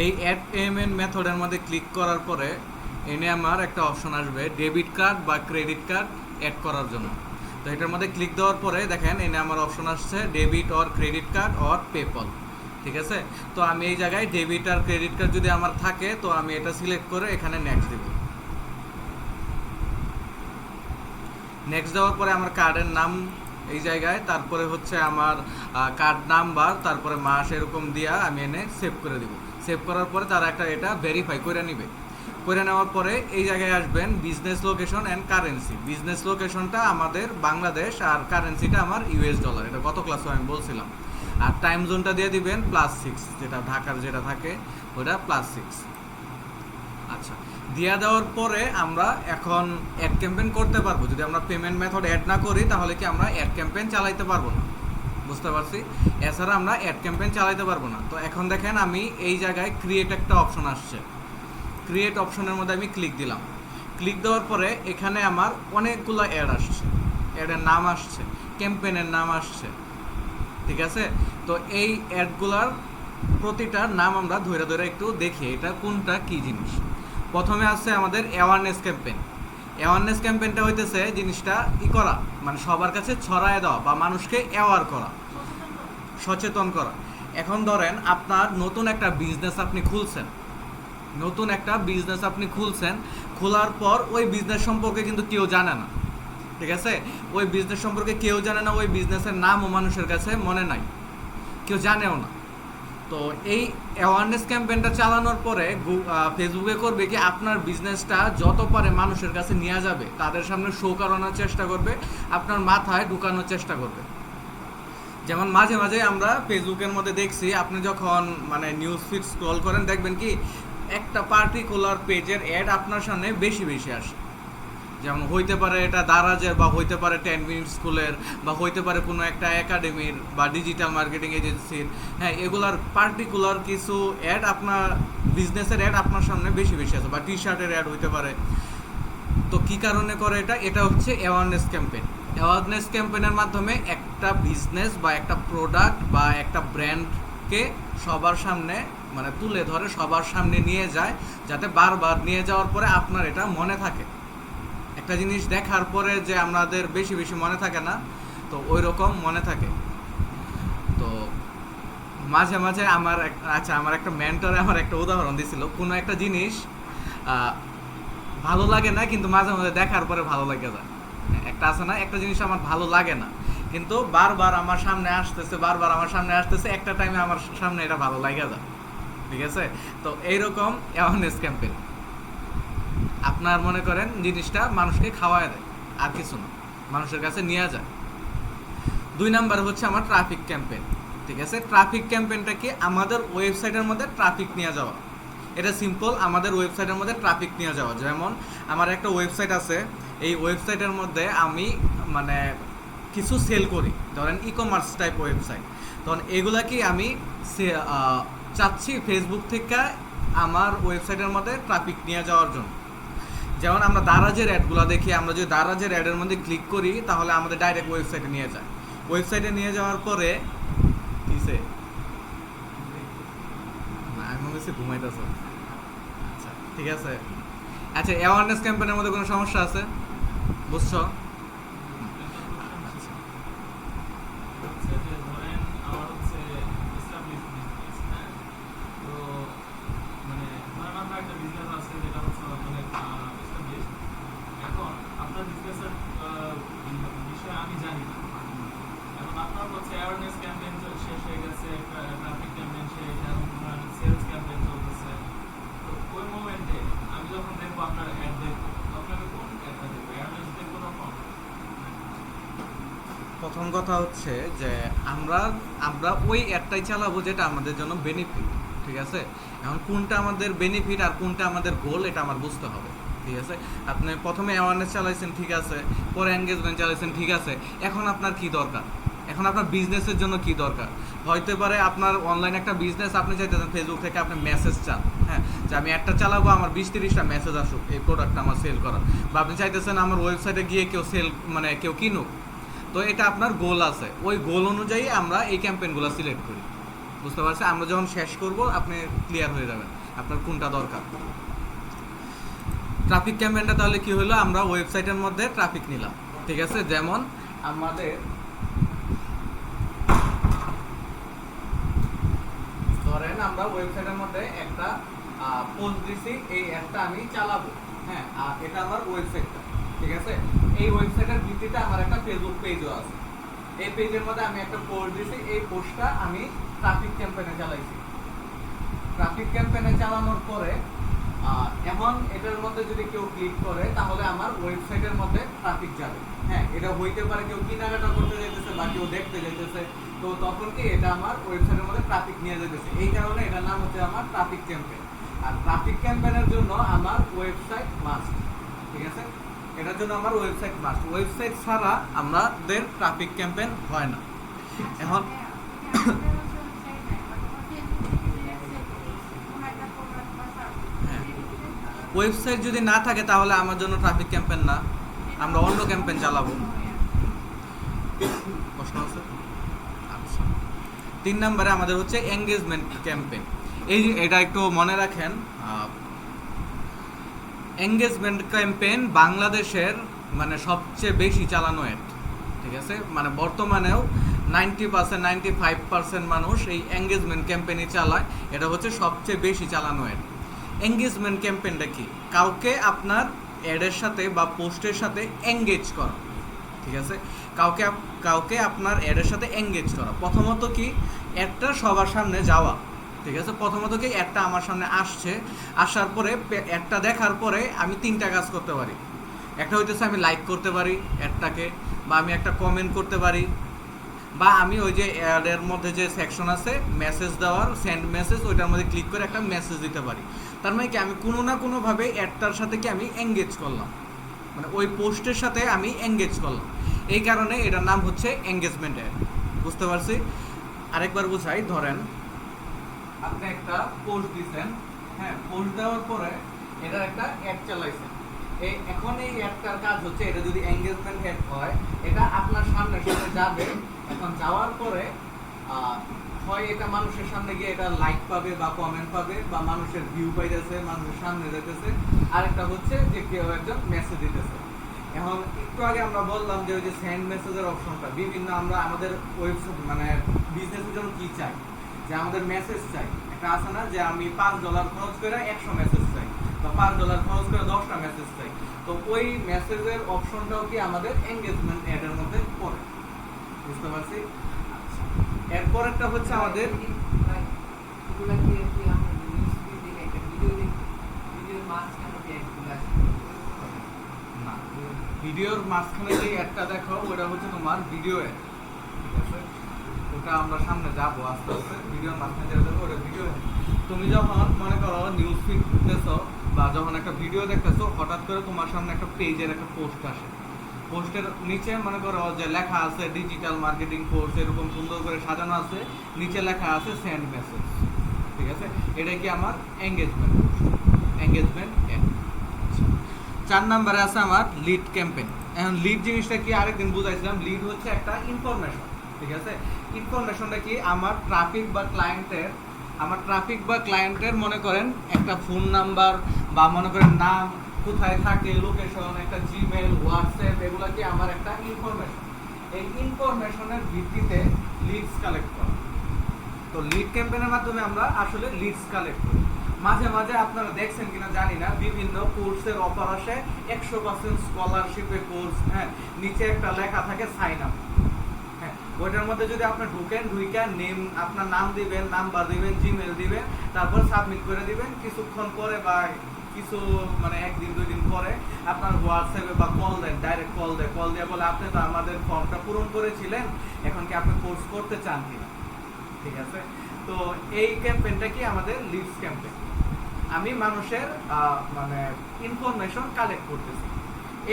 এই add payment মেথডের মধ্যে ক্লিক করার পরে এনে আমার একটা অপশন আসবে ডেবিট কার্ড বা ক্রেডিট কার্ড অ্যাড করার জন্য। তো এটার মধ্যে ক্লিক দেওয়ার পরে দেখেন এনে আমার অপশন আসছে debit or credit card or PayPal. ঠিক আছে, তো আমি এই জায়গায় ডেবিট আর ক্রেডিট কার্ড যদি আমার থাকে তো আমি এটা সিলেক্ট করে এখানে নেক্সট দেব। নেক্সট দেওয়ার পরে আমার কার্ডের নাম এই জায়গায়, তারপরে হচ্ছে আমার কার্ড নাম্বার, তারপরে মাস এরকম দিয়া আমি এনে সেভ করে দিব। সেভ করার পরে তারা একটা এটা ভেরিফাই করে নিবে। করে নেওয়ার পরে এই জায়গায় আসবেন business location and currency. Business লোকেশনটা আমাদের বাংলাদেশ আর কারেন্সিটা আমার ইউএস ডলার, এটা গত ক্লাসে আমি বলছিলাম। আর টাইম জোনটা দিয়ে দিবেন +6, যেটা ঢাকার যেটা থাকে ওটা +6। আচ্ছা, দিয়া দেওয়ার পরে আমরা এখন অ্যাড ক্যাম্পেইন করতে পারবো। যদি আমরা পেমেন্ট মেথড অ্যাড না করি তাহলে কি আমরা অ্যাড ক্যাম্পেইন চালাইতে পারবো না, বুঝতে পারছি। এছাড়া আমরা অ্যাড ক্যাম্পেইন চালাইতে পারবো না। তো এখন দেখেন আমি এই জায়গায় ক্রিয়েট একটা অপশন আসছে, ক্রিয়েট অপশনের মধ্যে আমি ক্লিক দিলাম। ক্লিক দেওয়ার পরে এখানে আমার অনেকগুলো অ্যাড আসছে, অ্যাডের নাম আসছে, ক্যাম্পেইনের নাম আসছে। ঠিক আছে, তো এই অ্যাডগুলার প্রতিটার নাম আমরা ধরে ধরে একটু দেখি এটা কোনটা কি জিনিস। প্রথমে আছে আমাদের অ্যাওয়ারনেস ক্যাম্পেইন। অ্যাওয়ারনেস ক্যাম্পেইনটা হইতেছে জিনিসটা করা, মানে সবার কাছে ছড়ায় দেওয়া বা মানুষকে অ্যাওয়ার করা, সচেতন করা। এখন ধরেন আপনার নতুন একটা বিজনেস আপনি খুলছেন, খোলার পর ওই বিজনেস সম্পর্কে কিন্তু কেউ জানে না। ঠিক আছে, ওই বিজনেস সম্পর্কে কেউ জানে না, ওই বিজনেসের নামও মানুষের কাছে মনে নাই, কেউ জানেও না। তো এই অ্যাওয়ারনেস ক্যাম্পেইনটা চালানোর পরে ফেসবুকে করবে কি আপনার বিজনেসটা যত পারে মানুষের কাছে নিয়ে যাবে, তাদের সামনে শো করানোর চেষ্টা করবে, আপনার মাথায় ঢুকানোর চেষ্টা করবে। যেমন মাঝে মাঝে আমরা ফেসবুকের মধ্যে দেখছি, আপনি যখন মানে নিউজ ফিড স্ক্রল করেন দেখবেন কি একটা পার্টিকুলার পেজের অ্যাড আপনার সামনে বেশি বেশি আসে। যেমন হইতে পারে এটা দারাজের, বা হইতে পারে 10 মিনিট স্কুলের, বা হইতে পারে কোনো একটা একাডেমির বা ডিজিটাল মার্কেটিং এজেন্সির। হ্যাঁ, এগুলার পার্টিকুলার কিছু অ্যাড আপনার বিজনেসের অ্যাড আপনার সামনে বেশি বেশি আছে, বা টি শার্টের অ্যাড হইতে পারে। তো কি কারণে করে এটা হচ্ছে অ্যাওয়ারনেস ক্যাম্পেইন। অ্যাওয়ারনেস ক্যাম্পেইনের মাধ্যমে একটা বিজনেস বা একটা প্রোডাক্ট বা একটা ব্র্যান্ডকে সবার সামনে মানে তুলে ধরে, সবার সামনে নিয়ে যায়, যাতে বারবার নিয়ে যাওয়ার পরে আপনার এটা মনে থাকে। একটা জিনিস দেখার পরে যে আমাদের বেশি বেশি মনে থাকে না, তো ওই রকম মনে থাকে। তো মাঝে মাঝে আমার একটা মেন্টরে আমার একটা উদাহরণ দিছিল, কোনো একটা জিনিস ভালো লাগে না কিন্তু মাঝে মাঝে দেখার পরে ভালো লাগে যায়। একটা আছে না, একটা জিনিস আমার ভালো লাগে না কিন্তু বারবার আমার সামনে আসতেছে, একটা টাইমে আমার সামনে এটা ভালো লাগে যায়। ঠিক আছে, তো এইরকম অ্যাওয়ারনেস ক্যাম্পেইন আপনার মনে করেন জিনিসটা মানুষকে খাওয়ায় দেয়, আর কিছু না, মানুষের কাছে নিয়ে যায়। 2 নাম্বার হচ্ছে আমার ট্রাফিক ক্যাম্পেইন। ঠিক আছে, ট্রাফিক ক্যাম্পেইনটা কি আমাদের ওয়েবসাইটের মধ্যে ট্রাফিক নিয়ে যাওয়া। এটা সিম্পল, আমাদের ওয়েবসাইটের মধ্যে ট্রাফিক নিয়ে যাওয়া। যেমন আমার একটা ওয়েবসাইট আছে, এই ওয়েবসাইটের মধ্যে আমি মানে কিছু সেল করি, ধরেন ই-কমার্স টাইপ ওয়েবসাইট। তখন এগুলা কি আমি চাচ্ছি ফেসবুক থেকে আমার ওয়েবসাইটের মধ্যে ট্রাফিক নিয়ে যাওয়ার জন্য। যেমন আমরা দারাজের অ্যাডগুলো দেখি, আমরা যদি দারাজের অ্যাডের মধ্যে ক্লিক করি তাহলে আমাদের ডাইরেক্ট ওয়েবসাইটে নিয়ে যায়। ওয়েবসাইটে নিয়ে যাওয়ার পরে কিসে আমি মনে হচ্ছে ঘুমাইতেছে। আচ্ছা ঠিক আছে, আচ্ছা অ্যাওয়ারনেস ক্যাম্পেইনের মধ্যে কোনো সমস্যা আছে বুঝছো? প্রথম কথা হচ্ছে যে আমরা আমরা ওই অ্যাডটাই চালাবো যেটা আমাদের জন্য বেনিফিট। ঠিক আছে, এখন কোনটা আমাদের বেনিফিট আর কোনটা আমাদের গোল এটা আমার বুঝতে হবে। ঠিক আছে, আপনি প্রথমে অ্যাওয়ারনেস চালাইছেন, ঠিক আছে, পরে এনগেজমেন্ট চালাইছেন, ঠিক আছে, এখন আপনার কি দরকার, এখন আপনার বিজনেসের জন্য কি দরকার। হয়তো পারে আপনার অনলাইন একটা বিজনেস, আপনি চাইতেছেন ফেসবুক থেকে আপনি মেসেজ চান, হ্যাঁ, যে আমি একটা চালাবো আমার 20-30টা মেসেজ আসুক এই প্রোডাক্টটা আমার সেল করার, বা আপনি চাইতেছেন আমার ওয়েবসাইটে গিয়ে কেউ সেল মানে কেউ কিনুক। তো এটা আপনার গোল আছে, ওই গোল অনুযায়ী আমরা এই ক্যাম্পেইনগুলো সিলেক্ট করি। বুঝতে পারছেন? আমরা যখন শেষ করব আপনি ক্লিয়ার হয়ে যাবেন আপনার কোনটা দরকার। ট্রাফিক ক্যাম্পেইনটা তাহলে কি হলো, আমরা ওয়েবসাইটের মধ্যে ট্রাফিক নিলাম, ঠিক আছে। যেমন আমাদের ধরেন আমরা ওয়েবসাইটের মধ্যে একটা পোস্ট দিছি, এই অ্যাপটা আমি চালাবো, হ্যাঁ, আর এটা আমার ওয়েবসাইটটা, ঠিক আছে। এই ওয়েবসাইটের ভিত্তিতে আমার একটা ফেসবুক পেজও আছে। এই পেজের মধ্যে আমি একটা পোস্ট দিছি, এই পোস্টটা আমি ট্রাফিক ক্যাম্পেইনে চালাইছি। ট্রাফিক ক্যাম্পেইনে চালানোর পরে এখন এটার মধ্যে যদি কেউ ক্লিক করে তাহলে আমার ওয়েবসাইটের মধ্যে ট্রাফিক যাবে। হ্যাঁ, এটা হইতে পারে কেউ কেনাকাটা করতে যাইতেছে বা কেউ দেখতে যাইতেছে, তো তখন কি এটা আমার ওয়েবসাইটের মধ্যে ট্রাফিক নিয়ে যাইতেছে। এই কারণে এটার নাম হচ্ছে আমার ট্রাফিক ক্যাম্পেইন। আর ট্রাফিক ক্যাম্পেইনের জন্য আমার ওয়েবসাইট মাস্ট, ঠিক আছে। এটার জন্য আমার ওয়েবসাইট মাস্ট। ওয়েবসাইট ছাড়া আমাদের ট্রাফিক ক্যাম্পেইন হয় না। এখন ওয়েবসাইট যদি না থাকে তাহলে আমার জন্য ট্রাফিক ক্যাম্পেইন না, আমরা অন্য ক্যাম্পেইন চালাবো। প্রশ্ন আছে? আচ্ছা, 3 নম্বরে আমাদের হচ্ছে এঙ্গেজমেন্ট ক্যাম্পেইন। এটা একটু মনে রাখেন, এঙ্গেজমেন্ট ক্যাম্পেইন বাংলাদেশের মানে সবচেয়ে বেশি চালানো অ্যাড, ঠিক আছে। মানে বর্তমানেও 90% 95% মানুষ এই এঙ্গেজমেন্ট ক্যাম্পেইনই চালায়। এটা হচ্ছে সবচেয়ে বেশি চালানো অ্যাড। এঙ্গেজমেন্ট ক্যাম্পেইনটা কি? কাউকে আপনার অ্যাডের সাথে বা পোস্টের সাথে এঙ্গেজ করা, ঠিক আছে। কাউকে আপনার অ্যাডের সাথে এঙ্গেজ করা। প্রথমত কি, অ্যাডটা সবার সামনে যাওয়া, ঠিক আছে। প্রথমত কি, অ্যাডটা আমার সামনে আসছে, আসার পরে অ্যাডটা দেখার পরে আমি 3টা কাজ করতে পারি। একটা হইতেছে আমি লাইক করতে পারি অ্যাডটাকে, বা আমি একটা কমেন্ট করতে পারি, বা আমি ওই যে অ্যাডের মধ্যে যে সেকশন আছে মেসেজ দেওয়ার, সেন্ড মেসেজ, ওইটার মধ্যে ক্লিক করে একটা মেসেজ দিতে পারি। তার মানে কি, আমি কোনো না কোনোভাবে অ্যাডটার সাথে কি আমি এঙ্গেজ করলাম, মানে ওই পোস্টের সাথে আমি এঙ্গেজ করলাম। এই কারণে এটার নাম হচ্ছে এঙ্গেজমেন্ট অ্যাড। বুঝতে পারছি? আরেকবার বুঝাই। ধরেন আপনি একটা পোস্ট দিচ্ছেন, হ্যাঁ, পোস্ট দেওয়ার পরে এটার একটা অ্যাড চালাইছেন। এখন এই অ্যাডটার কাজ হচ্ছে, এটা যদি এঙ্গেজমেন্ট অ্যাড হয়, এটা আপনার সামনে যাবে। এখন যাওয়ার পরে হয় এটা মানুষের সামনে গিয়ে এটা লাইক পাবে বা কমেন্ট পাবে, বা মানুষের ভিউ পাইতেছে, মানুষের সামনে যেতেছে। আরেকটা হচ্ছে যে কেউ একজন মেসেজ দিতেছে। এখন একটু আগে আমরা বললাম যে ওই যে সেন্ড মেসেজের অপশনটা, বিভিন্ন আমরা আমাদের ওয়েবসাইট মানে বিজনেসের জন্য কি চাই, যে আমাদের মেসেজ চাই। একটা আছে না যে আমি $5 খরচ করে 100 মেসেজ চাই, বা $5 খরচ করে 10টা মেসেজ চাই। তো ওই মেসেজের অপশনটাও কি আমাদের এঙ্গেজমেন্ট অ্যাডের মধ্যে পড়ে। বুঝতে পারছি? আচ্ছা, এরপর একটা হচ্ছে আমাদের ভিডিওর মাঝখানে যে অ্যাডটা দেখো, ওটা হচ্ছে তোমার ভিডিও অ্যাড, ঠিক আছে। ওটা আমরা সামনে যাবো আস্তে আস্তে। ভিডিওর মাঝখানে যেটা দেখো ওটা ভিডিও অ্যাড। তুমি যখন মনে করো নিউজ ফিড দেখতেছো বা যখন একটা ভিডিও দেখতেছো, হঠাৎ করে তোমার সামনে একটা পেজের একটা পোস্ট আসে। পোস্টের নিচে মনে করো যে লেখা আছে ডিজিটাল মার্কেটিং কোর্স, এরকম সুন্দর করে সাজানো আছে, নিচে লেখা আছে সেন্ড মেসেজ, ঠিক আছে। এটা কি আমার এঙ্গেজমেন্ট অ্যাড। 4 নম্বরে আছে আমার লিড ক্যাম্পেইন। এখন লিড জিনিসটা কি আরেকদিন বুঝাইছিলাম। লিড হচ্ছে একটা ইনফরমেশন, ঠিক আছে। ইনফরমেশনটা কি, আমার ট্রাফিক বা ক্লায়েন্টের মনে করেন একটা ফোন নাম্বার, বা মনে করেন নাম, কোথায় থাকে, লোকেশন, একটা জিমেল, হোয়াটসঅ্যাপ, এগুলো কি আমার একটা ইনফরমেশন। এই ইনফরমেশনের ভিত্তিতে লিডস কালেক্ট করা। তো লিড ক্যাম্পেইনের মাধ্যমে আমরা আসলে লিডস কালেক্ট করি। মাঝে মাঝে আপনারা দেখছেন কিনা জানি না, বিভিন্ন কোর্সের অফার আসে, 100% স্কলারশিপের কোর্স, হ্যাঁ, নিচে একটা লেখা থাকে সাইন আপ। হ্যাঁ, ওইটার মধ্যে যদি আপনি ঢুকেন নেম, আপনার নাম দিবেন, নাম্বার দিবেন, জিমেল দিবেন, তারপর সাবমিট করে দিবেন। কিছুক্ষণ পরে বা কিছু মানে 1-2 দিন পরে আপনার হোয়াটসঅ্যাপে বা কল দেন, ডাইরেক্ট কল দিয়ে বলে আপনি তো আমাদের ফর্মটা পূরণ করেছিলেন, এখন কি আপনি কোর্স করতে চান কিনা, ঠিক আছে। তো এই ক্যাম্পেইনটা কি আমাদের লিডস ক্যাম্পেইন। আমি মানুষের মানে ইনফরমেশন কালেক্ট করতেছি।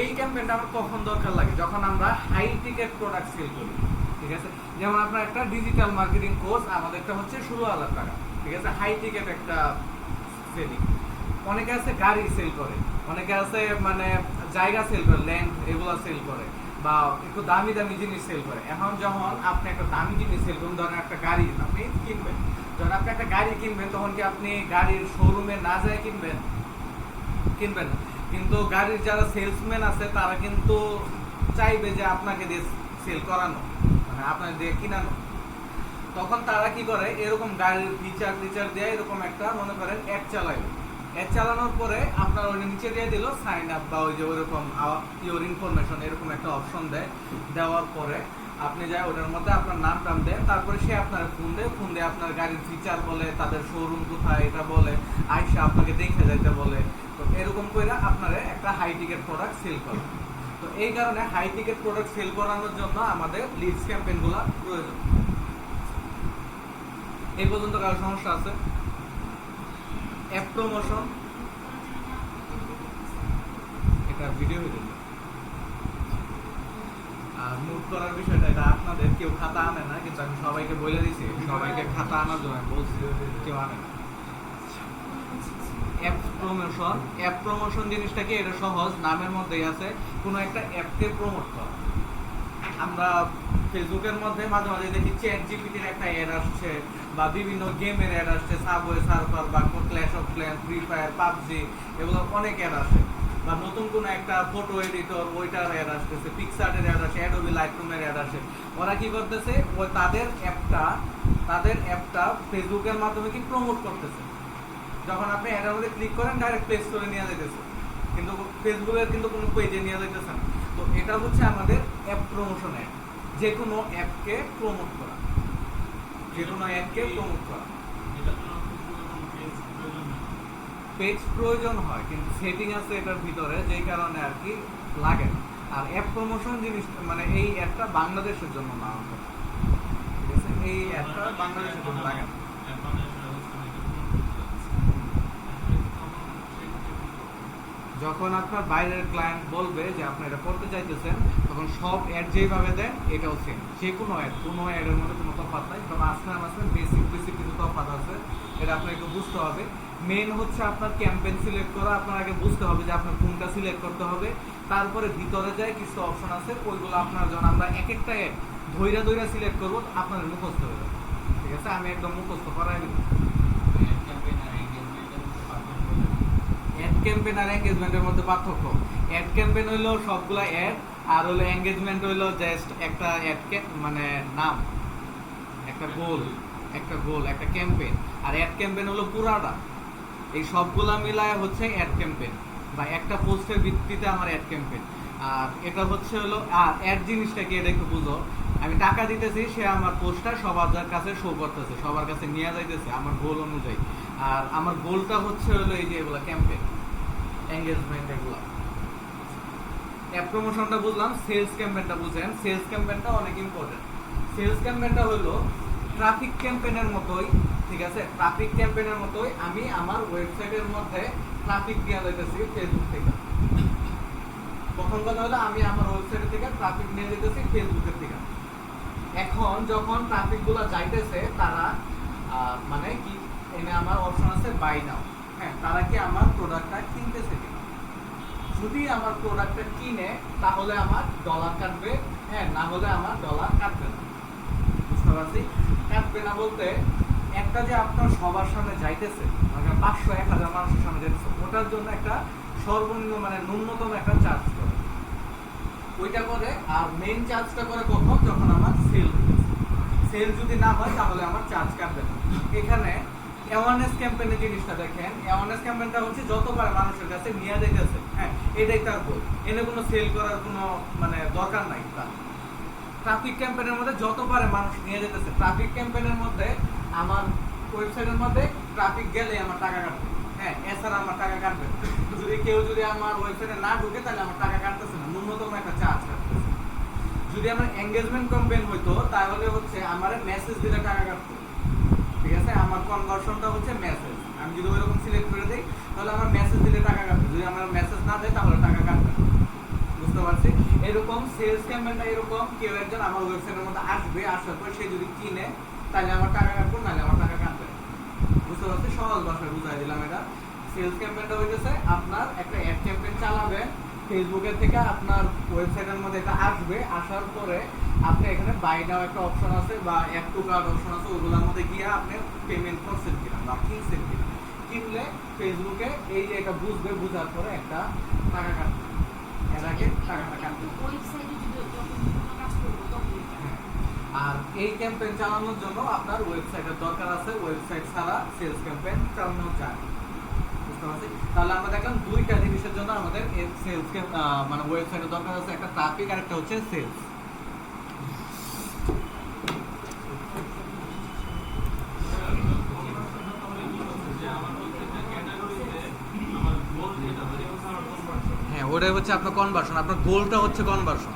এই ক্যাম্পেইনটা আমার কখন দরকার লাগে, যখন আমরা হাই টিকেট প্রোডাক্ট সেল করি, ঠিক আছে। যেমন আপনার একটা ডিজিটাল মার্কেটিং কোর্স, আমাদেরটা হচ্ছে 16,000 টাকা, ঠিক আছে, হাই টিকেট একটা সেলিং। অনেকে আছে গাড়ি সেল করে, অনেকে আছে মানে জায়গা সেল করে, ল্যান্ড, এগুলো সেল করে। বা একটু দামি দামি জিনিস সেল করে। এখন যখন আপনি একটা দামি জিনিস সেল করুন, ধরেন একটা গাড়ি আপনি কিনবেন, যখন আপনি একটা গাড়ি কিনবেন তখন কি আপনি গাড়ির শোরুমে না যায় কিনবেন? কিনবেন না। কিন্তু গাড়ির যারা সেলসম্যান আছে তারা কিন্তু চাইবে যে আপনাকে দিয়ে সেল করানো, মানে আপনাকে দিয়ে কিনানো। তখন তারা কি করে, এরকম গাড়ির ফিচার টিচার দিয়ে এরকম একটা মনে করেন অ্যাড চালাইল। অ্যাড চালানোর পরে আপনার ওই নিচে দিয়ে দিল সাইন আপ বা ওই যে ওইরকম ইওর ইনফরমেশন এরকম একটা অপশন দেয়। দেওয়ার পরে আপনি যাই ওটার মধ্যে আপনার নাম টাম দেন, তারপরে সে আপনার ফোন দিয়ে আপনার গাড়ির ফিচার বলে, তাদের শোরুম কোথায় এটা বলে, আইসা আপনাকে দেখে যাইতে বলে। তো এরকম করে আপনার একটা হাই টিকেট প্রোডাক্ট সেল করে। তো এই কারণে হাই টিকেট প্রোডাক্ট সেল করানোর জন্য আমাদের লিডস ক্যাম্পেইনগুলো প্রয়োজন। এই পর্যন্ত কারো সমস্যা আছে? অ্যাপ প্রমোশন, এটা ভিডিও হয়ে যাবে। আর নোট করার বিষয়টা এটা আপনাদের, কেউ খাতা আনে না, কিন্তু আমি সবাইকে বলে দিয়েছি সবাইকে খাতা আনার জন্য বলছি, কেউ আনে না। অ্যাপ প্রমোশন জিনিসটা কি? এটা সহজ, নামের মধ্যেই আছে, কোনো একটা অ্যাপকে প্রমোট করা। আমরা ফেসবুকের মধ্যে মাঝে মাঝে দেখি চ্যাট জিপিটির একটা অ্যাড আসছে, বা বিভিন্ন গেমের অ্যাড আসছে, সাবওয়ে সার্ফার বা clash of clans, free fire, PUBG, এগুলো অনেক অ্যাড আসে। বা নতুন কোনো একটা ফটো এডিটর ওইটার অ্যাড আসতেছে, পিক্সার্টের অ্যাড আসে, অ্যাডোবি লাইটরুমের অ্যাড আসে। ওরা কি করতেছে, ওই তাদের অ্যাপটা ফেসবুকের মাধ্যমে কি প্রমোট করতেছে। যখন আপনি অ্যাডের মধ্যে ক্লিক করেন ডাইরেক্ট প্লে স্টোরে নিয়ে যেতেছে, কিন্তু ফেসবুকের কিন্তু কোনো পেজে নিয়ে যেতেছে না। তো এটা হচ্ছে আমাদের অ্যাপ প্রমোশন অ্যাড, যে কোনো অ্যাপকে প্রমোট করা, যে কোনো অ্যাপকে প্রমোট করা। পেজ প্রয়োজন হয়, কিন্তু সেটিং আছে এটার ভিতরে, যেই কারণে আর কি লাগে না। আর অ্যাপ প্রমোশন জিনিস মানে এই অ্যাপটা বাংলাদেশের জন্য না, ঠিক আছে, এই অ্যাপটা বাংলাদেশের জন্য লাগে না। যখন আপনার বাইরের ক্লায়েন্ট বলবে যে আপনি এটা করতে চাইতেছেন, তখন সব অ্যাড যেভাবে দেন এটাও সেম, যে কোনো অ্যাড, কোনো অ্যাডের মধ্যে কোনো তফাৎ নাই। তবে আসলে বেসিক কিছু তফাৎ আছে, এটা আপনাকে একটু বুঝতে হবে। মেন হচ্ছে আপনার ক্যাম্পেইন সিলেক্ট করা, আপনার আগে বুঝতে হবে যে আপনার কোনটা সিলেক্ট করতে হবে। তারপরে ভিতরে যায় কিছু অপশন আছে, ওইগুলো আপনার যখন আমরা এক একটা অ্যাড ধৈরা সিলেক্ট করবো, আপনার মুখস্থ হয়ে যাবে, ঠিক আছে? আমি একদম মুখস্থ করাই দিব। অ্যাড ক্যাম্পেইন আর এঙ্গেজমেন্টের মধ্যে পার্থক্য, অ্যাড ক্যাম্পেইন হইলো সবগুলা অ্যাড, আর হলো এঙ্গেজমেন্ট হইলো জাস্ট একটা অ্যাড মানে নাম, একটা গোল, একটা ক্যাম্পেইন। আর অ্যাড ক্যাম্পেইন হলো পুরাটা, এই সবগুলা মিলায় হচ্ছে অ্যাড ক্যাম্পেইন, বা একটা পোস্টের ভিত্তিতে আমার অ্যাড ক্যাম্পেইন। আর এটা হচ্ছে হলো, আর অ্যাড জিনিসটা কি এটা একটু বুঝো। আমি টাকা দিতেছি, সে আমার পোস্টটা সবার কাছে শো করতেছে, সবার কাছে নিয়ে যাইতেছে আমার গোল অনুযায়ী। আর আমার গোলটা হচ্ছে হলো এই যে এগুলা ক্যাম্পেইন, এঙ্গেজমেন্ট, এগুলা। অ্যাপ প্রমোশনটা বুঝলাম, সেলস ক্যাম্পেইনটা বুঝেন। সেলস ক্যাম্পেইনটা অনেক ইম্পর্টেন্ট। সেলস ক্যাম্পেইনটা হলো ট্রাফিক ক্যাম্পেইনের মতোই, ঠিক আছে? ট্রাফিক ক্যাম্পেইনের মতোই আমি আমার ওয়েবসাইটের মধ্যে ট্রাফিক দিয়ে দিতেছি ফেসবুক থেকে। প্রথম কথা হলো আমি আমার ওয়েবসাইট থেকে ট্রাফিক নিয়ে যেতেছি ফেসবুকের থেকে। এখন যখন ট্রাফিকগুলো যাইতেছে, তারা মানে কি, এনে আমার অপশন আছে বাই নাও। হ্যাঁ, তারা কি আমার প্রোডাক্টটা কিনতেছে কিনা। যদি আমার প্রোডাক্টটা কিনে তাহলে আমার ডলার কাটবে, হ্যাঁ, না হলে আমার ডলার কাটবে না। বুঝতে পারছি? কাটবে না বলতে, একটা যে আপনার সবার সামনে যাইতেছে, মানে 500-1000 মানুষের সামনে যাইতেছে, ওটার জন্য একটা সর্বনিম্ন মানে ন্যূনতম একটা চার্জ করে, ওইটা করে। আর মেইন চার্জটা করে কখন, যখন আমার সেল যদি না হয় তাহলে আমার চার্জ কাটবে না। এখানে অ্যাওয়ারনেস ক্যাম্পেইনের জিনিসটা দেখেন, অ্যাওয়ারনেস ক্যাম্পেইনটা হচ্ছে যতবার মানুষের কাছে নিয়ে যাইতেছে, হ্যাঁ, এটাই তার গোল। এনে কোনো সেল করার কোনো মানে দরকার নাই তার। ট্রাফিক ক্যাম্পেইনের মধ্যে যতবারে মানুষ নিয়ে যেতেছে, ট্রাফিক ক্যাম্পেইনের মধ্যে আমার ওয়েবসাইটের মধ্যে ট্রাফিক গেলে আমার টাকা কাটবে, হ্যাঁ, এছাড়া আমার টাকা কাটবে। যদি আমার ওয়েবসাইটে না ঢুকে তাহলে আমার টাকা কাটতেছে না, ন্যূনতম একটা চার্জ কাটতেছে। যদি আমার এঙ্গেজমেন্ট ক্যাম্পেইন হইতো তাহলে হচ্ছে আমার মেসেজ দিলে টাকা কাটতো, ঠিক আছে? আমার কনভার্সনটা হচ্ছে মেসেজ, আমি যদি ওইরকম সিলেক্ট করে দিই তাহলে আমার মেসেজ দিলে টাকা কাটবে, যদি আমার মেসেজ না দেয় তাহলে টাকা কাটবে না। বুঝতে পারছি? এরকম সেলস ক্যাম্পেইনটা এরকম, কেউ একজন আমার ওয়েবসাইটের মধ্যে আসবে, আসার পর সে যদি কিনে তাহলে আমার টাকা কাটবো, নাহলে আমার টাকা কাটবে। বুঝতে পারছি? সহজ ভাষায় বুঝাই দিলাম এটা। সেলস ক্যাম্পেইনটা হইতেছে আপনার একটা অ্যাড ক্যাম্পেইন চালাবেন, ফেসবুকের থেকে আপনার ওয়েবসাইটের মধ্যে এটা আসবে, আসার পরে আপনি এখানে বাই নাও একটা অপশন আছে বা অ্যাড টু কার্ট অপশন আছে, ওগুলোর মধ্যে গিয়ে আপনি পেমেন্ট করছেন কিনা বা কিনছেন কিনা, কিনলে ফেসবুকে এই যে এটা বুঝবে, বুঝার পরে একটা টাকা কাটবে, এটাকে টাকাটা কাটবে। আর এই ক্যাম্পেইন চালানোর জন্য আপনার ওয়েবসাইটের দরকার আছে, ওয়েবসাইট ছাড়া সেলস ক্যাম্পেইন চালানো যায়। বুঝতে পারছি? তাহলে আমরা দেখলাম দুইটা জিনিসের জন্য আমাদের সেলস মানে ওয়েবসাইটের দরকার আছে, একটা ট্রাফিক আর একটা হচ্ছে সেলস। হ্যাঁ, ওটাই হচ্ছে আপনার কনভার্সন, আপনার গোলটা হচ্ছে কনভার্সন।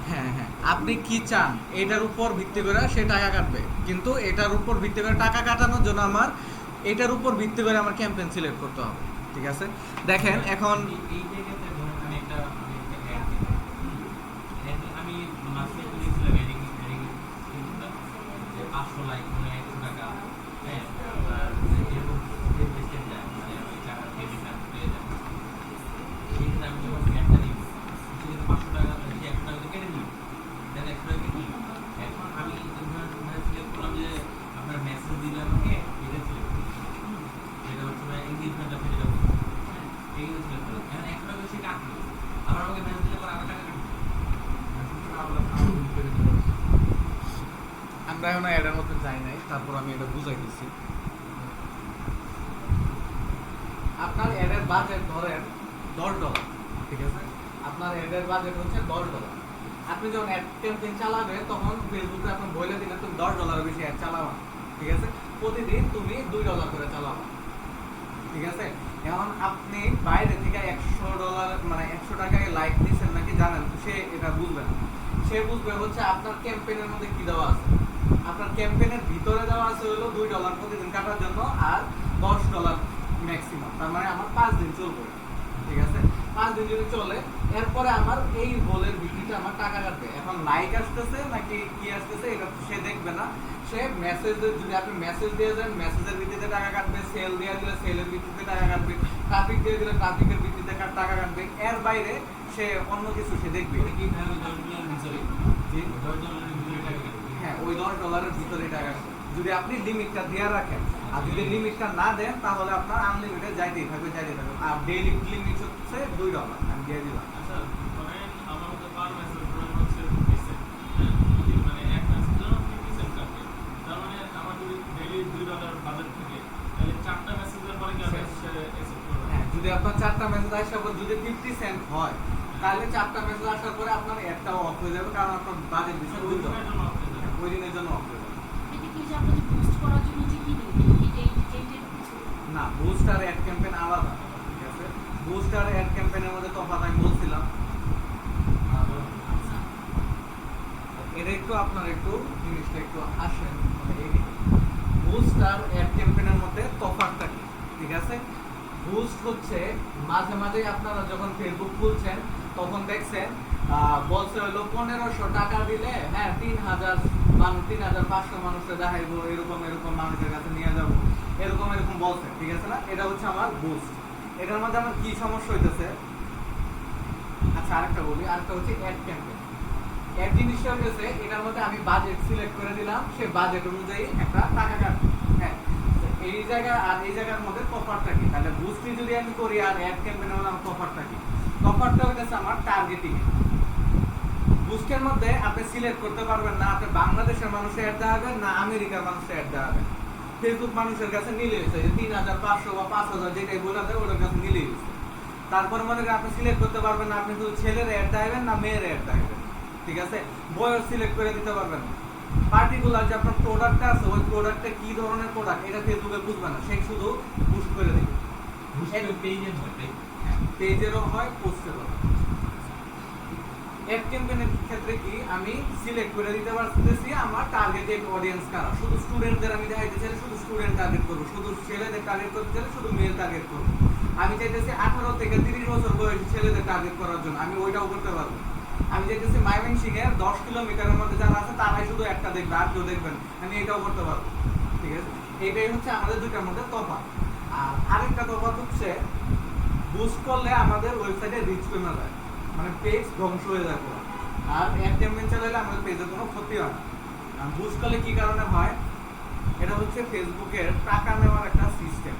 হ্যাঁ হ্যাঁ, আপনি কি চান এটার উপর ভিত্তি করে সে টাকা কাটবে, কিন্তু এটার উপর ভিত্তি করে টাকা কাটানোর জন্য আমার এটার উপর ভিত্তি করে আমার ক্যাম্পেইন সিলেক্ট করতে হবে। ঠিক আছে, দেখেন এখন আমরা এখন এটার মধ্যে যাই নাই, তারপর আমি এটা বুঝাই দিচ্ছি। আপনার এডের বাজেট ধরেন $10, ঠিক আছে, আপনার এডের বাজেট হচ্ছে $10। আপনি যখন অ্যাড ক্যাম্পেইন চালাবে তখন ফেসবুকে আপনি বলে দিলে তুমি $10 বেশি অ্যাড চালাবা, ঠিক আছে, প্রতিদিন তুমি $2 করে চালাবা। ঠিক আছে, এখন আপনি বাইরে থেকে $100 মানে 100 টাকায় লাইক দিচ্ছেন নাকি জানেন, সে এটা বুঝবে না। সে বুঝবে হচ্ছে আপনার ক্যাম্পেইনের মধ্যে কি দেওয়া আছে। আপনার ক্যাম্পেইনের ভিতরে দেওয়া আছে হলো $2 প্রতিদিন কাটার জন্য আর $10 ম্যাক্সিমাম, তার মানে আমার 5 দিন চলবে। ঠিক আছে, 5 দিন যদি চলে, এরপরে আমার এই গোলের ভিত্তিতে আমার টাকা কাটবে। এখন লাইক আসতেছে নাকি কি আসতেছে এটা সে দেখবে না, সে মেসেজ, যদি আপনি মেসেজ দিয়ে দেন মেসেজের ভিত্তিতে টাকা কাটবে, সেল দিয়ে দিলে সেলের ভিত্তিতে টাকা কাটবে, ট্রাফিক দিয়ে দিলে ট্রাফিকের ভিত্তিতে টাকা কাটবে। এর বাইরে সে অন্য কিছু সে দেখবে। হ্যাঁ, ওই $10 ভিতরে টাকা কাটবে যদি আপনি লিমিটটা দিয়ে রাখেন। আর যদি লিমিটটা না দেন তাহলে আপনার আনলিমিটেড যাইতেই থাকবে। আর ডেইলি লিমিট হচ্ছে $2, আমি দিয়ে দিলাম। যদি আপনার 4টা মেসেজ আসার পর যদি 50 সেন্ট হয়, তাহলে 4টা মেসেজ আসার পরে আপনার একটাও অফ হয়ে যাবে, কারণ আপনার বাজেট বিষয় ওই দিনের জন্য অফ হয়ে যাবে। না, বুস্ট আর অ্যাড ক্যাম্পেইন আলাদা। ঠিক আছে, বুস্ট আর অ্যাড ক্যাম্পেইনের মধ্যে তফাৎ আমি বলছিলাম। এটা একটু আপনার একটু জিনিসটা একটু আসেন বুস্ট আর অ্যাড ক্যাম্পেইনের মধ্যে তফাৎটা কি। ঠিক আছে, বুস্ট হচ্ছে মাঝে মাঝে আপনারা যখন ফেসবুক খুলছেন তখন দেখছেন বলছে হলো 1500 টাকা দিলে হ্যাঁ 3500 মানুষকে দেখাইবো, এরকম মানুষের কাছে নিয়ে যাবো, এরকম বলছে। ঠিক আছে না, এটা হচ্ছে আমার বুস্ট। এটার মধ্যে আমার কি সমস্যা হইতেছে, আচ্ছা আরেকটা বলি, আরেকটা হচ্ছে অ্যাড ক্যাম্পেইন। এক জিনিসটা হচ্ছে এটার মধ্যে আমি বাজেট সিলেক্ট করে দিলাম, সে বাজেট অনুযায়ী একটা টাকা কাটবে। হ্যাঁ, এই জায়গা আর এই জায়গার মধ্যে তফাৎটা কি, তাহলে বুস্টে যদি আমি করি আর অ্যাড ক্যাম্পেইনের মধ্যে আমার তফাৎটা কি? তফাৎটা হচ্ছে আমার টার্গেটিং। বুস্টের মধ্যে আপনি সিলেক্ট করতে পারবেন না আপনি বাংলাদেশের মানুষে অ্যাড দেখাবেন না আমেরিকার মানুষে অ্যাড দেখাবেন। ফেসবুক মানুষের কাছে মিলে গেছে যে 3500 বা 5000 যেটাই বলে দেয় ওটার কাছে মিলে গেছে। তারপরে মনে করেন আপনি সিলেক্ট করতে পারবেন না আপনি শুধু ছেলের অ্যাড দেখাবেন না মেয়ের অ্যাড দেখাবেন। ঠিক আছে, বয়স সিলেক্ট করে দিতে পারবেন না। পার্টিকুলার যে আপনার প্রোডাক্টটা আছে ওই প্রোডাক্টটা কি ধরনের প্রোডাক্ট এটা ফেসবুকে বুঝবে না, সে শুধু বুস্ট করে দেবে। পেজেরও হয়, পোস্টেরও হয়। অ্যাড ক্যাম্পেইনের ক্ষেত্রে কি আমি সিলেক্ট করে দিতে পারতেছি আমার টার্গেটেড অডিয়েন্স কারা। শুধু স্টুডেন্টদের আমি দেখাইতে চাইলে শুধু স্টুডেন্ট টার্গেট করব, শুধু ছেলেদের টার্গেট করতে চাইলে শুধু মেল টার্গেট করব। আমি চাইতেছি 18 থেকে 30 বছর বয়সী ছেলেদের টার্গেট করার জন্য, আমি ওইটাও করতে পারবো। আমি চাইতেছি ময়মনসিংহের 10 কিলোমিটারের মধ্যে যারা আছে তারাই শুধু একটা দেখবে, আর কেউ দেখবেন, আমি এটাও করতে পারবো। ঠিক আছে, এইটাই হচ্ছে আমাদের দুইটার মধ্যে তফাৎ। আর আরেকটা তফাৎ হচ্ছে বুস্ট করলে আমাদের ওয়েবসাইটে রিচ কমে যায়, মানে পেজ ধ্বংস হয়ে যায় পুরো। আর অ্যাড ক্যাম্পেইন চালালে আমাদের পেজের কোনো ক্ষতি হয় না। বুস্ট করলে কি কারণে হয়, এটা হচ্ছে ফেসবুকের টাকা নেওয়ার একটা সিস্টেম।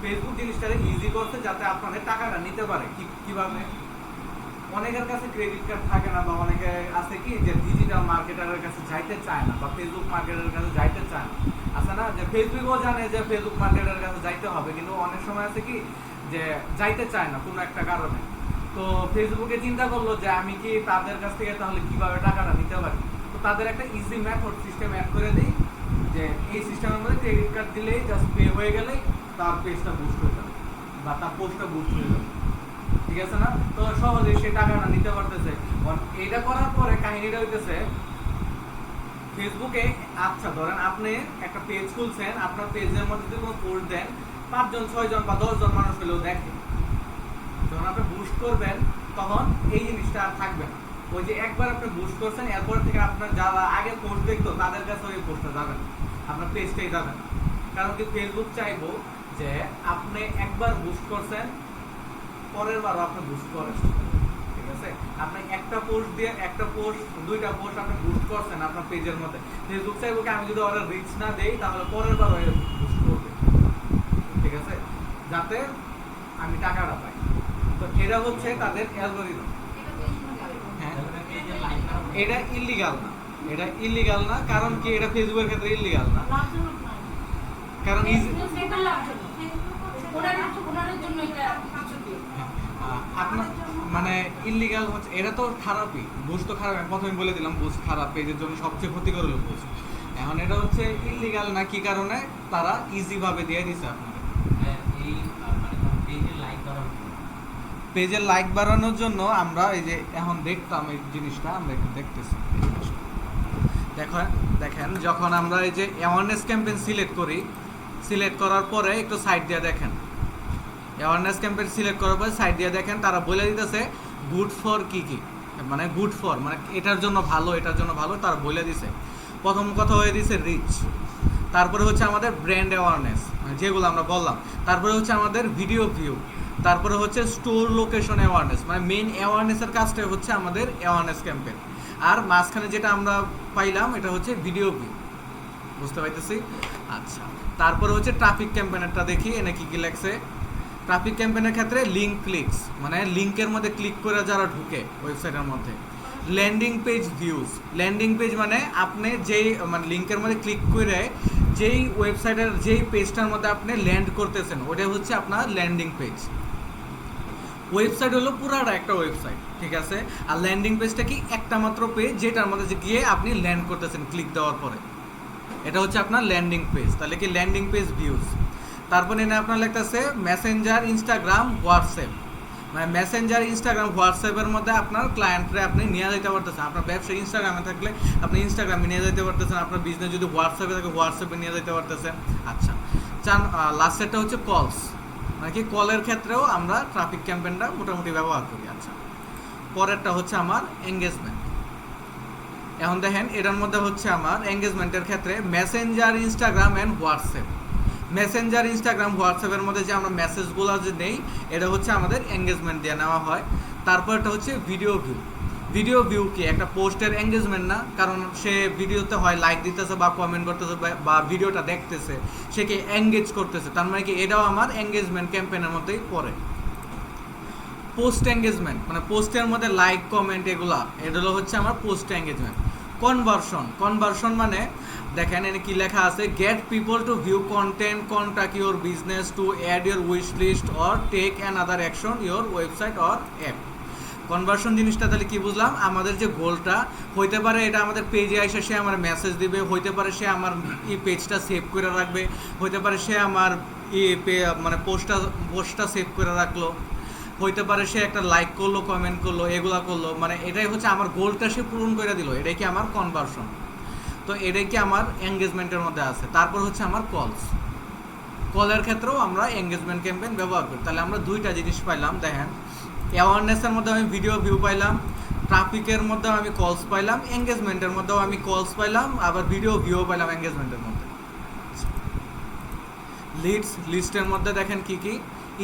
ফেসবুক জিনিসটাকে ইজি করছে যাতে আপনাদের টাকাটা নিতে পারে। কিভাবে, অনেকের কাছে ক্রেডিট কার্ড থাকে না, বা অনেকে আছে কি যে ডিজিটাল মার্কেটারের কাছে যাইতে চায় না, বা ফেসবুক মার্কেটারের কাছে যাইতে চায় না। আছে না যে ফেসবুকও জানে যে ফেসবুক মার্কেটারের কাছে যাইতে হবে, কিন্তু অনেক সময় আছে কি যে যাইতে চায় না কোনো একটা কারণে। তো ফেসবুকে চিন্তা করলো যে আমি কি তাদের কাছ থেকে তাহলে কিভাবে টাকাটা নিতে পারি। তো তাদের একটা ইজি মেথড সিস্টেম অ্যাড করে দিই, যে এই সিস্টেমের মধ্যে ক্রেডিট কার্ড দিলেই জাস্ট পে হয়ে গেলেই তার পেজটা বুস্ট হয়ে যাবে, বা তার পোস্টটা বুস্ট হয়ে যাবে। ঠিক আছে না? তো সহজে সে টাকাটা নিতে পারতেছে। এইটা করার পরে কাহিনীটা হইতেছে ফেসবুকে, আচ্ছা ধরেন আপনি একটা পেজ খুলছেন, আপনার পেজের মধ্যে যদি কোনো পোস্ট দেন 5 জন 6 জন বা 10 জন মানুষ হলেও দেখে, যখন আপনি বুস্ট করবেন তখন এই জিনিসটা আর থাকবে না। ওই যে একবার আপনি বুস্ট করছেন, এরপর থেকে আপনার যারা আগে পোস্ট দেখতো তাদের কাছে ওই পোস্টটা যাবে না, আপনার পেজটাই যাবে না। কারণ কি ফেসবুক চাইবো যে আপনি একবার বুস্ট করছেন, পরের বারও আপনি বুস্ট করেন। ঠিক আছে, আপনি একটা পোস্ট দিয়ে একটা পোস্ট 2টা পোস্ট আপনি বুস্ট করছেন আপনার পেজের মধ্যে, ফেসবুক চাইবো কি আমি যদি ওরা রিচ না দেই তাহলে পরের বার ওই বুস্ট করবে। ঠিক আছে, যাতে আমি টাকাটা পাই। তো এটা হচ্ছে তাদের অ্যালগরিদম। হ্যাঁ, এটা ইল্লিগাল না, এটা ইল্লিগাল না। কারণ কি এটা ফেসবুকের ক্ষেত্রে ইল্লিগাল না, কারণ আপনার মানে ইল্লিগাল হচ্ছে, এটা তো খারাপই। বুস্ট তো খারাপ, আমি প্রথমে বলে দিলাম বুস্ট খারাপ, পেজের জন্য সবচেয়ে ক্ষতিকর হলো বুস্ট। এখন এটা হচ্ছে ইল্লিগাল না, কি কারণে, তারা ইজি ভাবে দিয়ে দিছে আপনাকে। পেজের লাইক বাড়ানোর জন্য আমরা এই যে এখন দেখতাম এই জিনিসটা, আমরা একটু দেখতেছি। দেখেন যখন আমরা এই যে অ্যাওয়ারনেস ক্যাম্পেইন সিলেক্ট করি, সিলেক্ট করার পরে একটু সাইড দিয়ে দেখেন, অ্যাওয়ারনেস ক্যাম্পেইন সিলেক্ট করার পরে সাইড দিয়ে দেখেন তারা বলে দিতেছে গুড ফর কি কি, মানে গুড ফর মানে এটার জন্য ভালো, এটার জন্য ভালো তারা বলে দিছে। প্রথম কথা হয়ে দিছে রিচ, তারপরে হচ্ছে আমাদের ব্র্যান্ড অ্যাওয়ারনেস যেগুলো আমরা বললাম, তারপরে হচ্ছে আমাদের ভিডিও ভিউ, তারপরে হচ্ছে স্টোর লোকেশন অ্যাওয়ারনেস, মানে মেইন অ্যাওয়ারনেসের কাজটাই হচ্ছে আমাদের অ্যাওয়ারনেস ক্যাম্পেইন। আর মাঝখানে যেটা আমরা পাইলাম এটা হচ্ছে ভিডিও ভিউ, বুঝতে পাইতেছি। আচ্ছা, তারপরে হচ্ছে ট্রাফিক ক্যাম্পেইনটা দেখি এনে কি কি লেখছে। ট্রাফিক ক্যাম্পেইনের ক্ষেত্রে লিঙ্ক ক্লিকস, মানে লিঙ্কের মধ্যে ক্লিক করে যারা ঢুকে ওয়েবসাইটের মধ্যে। Landing page views, landing page মানে আপনি যেই মানে লিঙ্কের মধ্যে ক্লিক করে যেই ওয়েবসাইটের যেই পেজটার মধ্যে আপনি ল্যান্ড করতেছেন ওটাই হচ্ছে আপনার ল্যান্ডিং পেজ। ওয়েবসাইট হলো পুরাটা একটা ওয়েবসাইট, ঠিক আছে। আর ল্যান্ডিং পেজটা কি একটা মাত্র পেজ যেটার মধ্যে গিয়ে আপনি ল্যান্ড করতেছেন ক্লিক দেওয়ার পরে, এটা হচ্ছে আপনার ল্যান্ডিং পেজ। তাহলে কি ল্যান্ডিং পেজ ভিউজ। তারপরে এনে আপনার লেখতেছে মেসেঞ্জার, ইনস্টাগ্রাম, হোয়াটসঅ্যাপ, মানে মেসেঞ্জার, ইনস্টাগ্রাম, হোয়াটসঅ্যাপের মধ্যে আপনার ক্লায়েন্টরে আপনি নিয়ে যেতে পারতেছেন। আপনার ব্যবসা ইনস্টাগ্রামে থাকলে আপনি ইনস্টাগ্রামে নিয়ে যেতে পারতেছেন, আপনার বিজনেস যদি হোয়াটসঅ্যাপে থাকে হোয়াটসঅ্যাপে নিয়ে যেতে পারতেছেন। আচ্ছা, লাস্টেরটা হচ্ছে কলস, মানে কি কলের ক্ষেত্রেও আমরা ট্রাফিক ক্যাম্পেইনটা মোটামুটি ব্যবহার করি। আচ্ছা, পরেরটা হচ্ছে আমার এঙ্গেজমেন্ট। এখন দেখেন এটার মধ্যে হচ্ছে আমার এঙ্গেজমেন্টের ক্ষেত্রে Messenger, Instagram and WhatsApp. Messenger, Instagram, হোয়াটসঅ্যাপের মধ্যে যে আমরা মেসেজগুলো যে নেই এটা হচ্ছে আমাদের এঙ্গেজমেন্ট দিয়ে নেওয়া হয়। তারপরটা হচ্ছে ভিডিও ভিউ। ভিডিও ভিউ কি একটা পোস্টের এঙ্গেজমেন্ট না, কারণ সে ভিডিওতে হয় লাইক দিতেছে বা কমেন্ট করতেছে বা ভিডিওটা দেখতেছে, সে কি এঙ্গেজ করতেছে, তার মানে কি এটাও আমার এঙ্গেজমেন্ট ক্যাম্পেইনের মধ্যেই পড়ে। পোস্ট এঙ্গেজমেন্ট মানে পোস্টের মধ্যে লাইক কমেন্ট এগুলো হচ্ছে আমার পোস্ট এঙ্গেজমেন্ট। কনভার্সন মানে দেখেন এখানে কি লেখা আছে, get people to view content, contact your business, to add your wish list or take an other action your website or app. Conversion জিনিসটা তাহলে কি বুঝলাম, আমাদের যে গোলটা হইতে পারে এটা আমাদের পেজে এসে সে আমার মেসেজ দিবে, হইতে পারে সে আমার এই পেজটা সেভ করে রাখবে, হইতে পারে সে আমার মানে পোস্টটা সেভ করে রাখলো, হইতে পারে সে একটা লাইক করলো, কমেন্ট করলো, এগুলা করলো, মানে এটাই হচ্ছে আমার গোলটা সে পূরণ করে দিল, এটাই কি আমার কনভার্সন। তো এটাই কি আমার এঙ্গেজমেন্টের মধ্যে আছে। তারপর হচ্ছে আমার কলের ক্ষেত্রেও আমরা এঙ্গেজমেন্ট ক্যাম্পেইন ব্যবহার করি। তাহলে আমরা দুইটা জিনিস পাইলাম, দেখেন অ্যাওয়ারনেসের মধ্যে আমি ভিডিও ভিউ পাইলাম, ট্রাফিকের মধ্যেও আমি কলস পাইলাম, এঙ্গেজমেন্টের মধ্যেও আমি কলস পাইলাম, আবার ভিডিও ভিউ পাইলাম এঙ্গেজমেন্টের মধ্যে। লিস্টের মধ্যে দেখেন কি কি,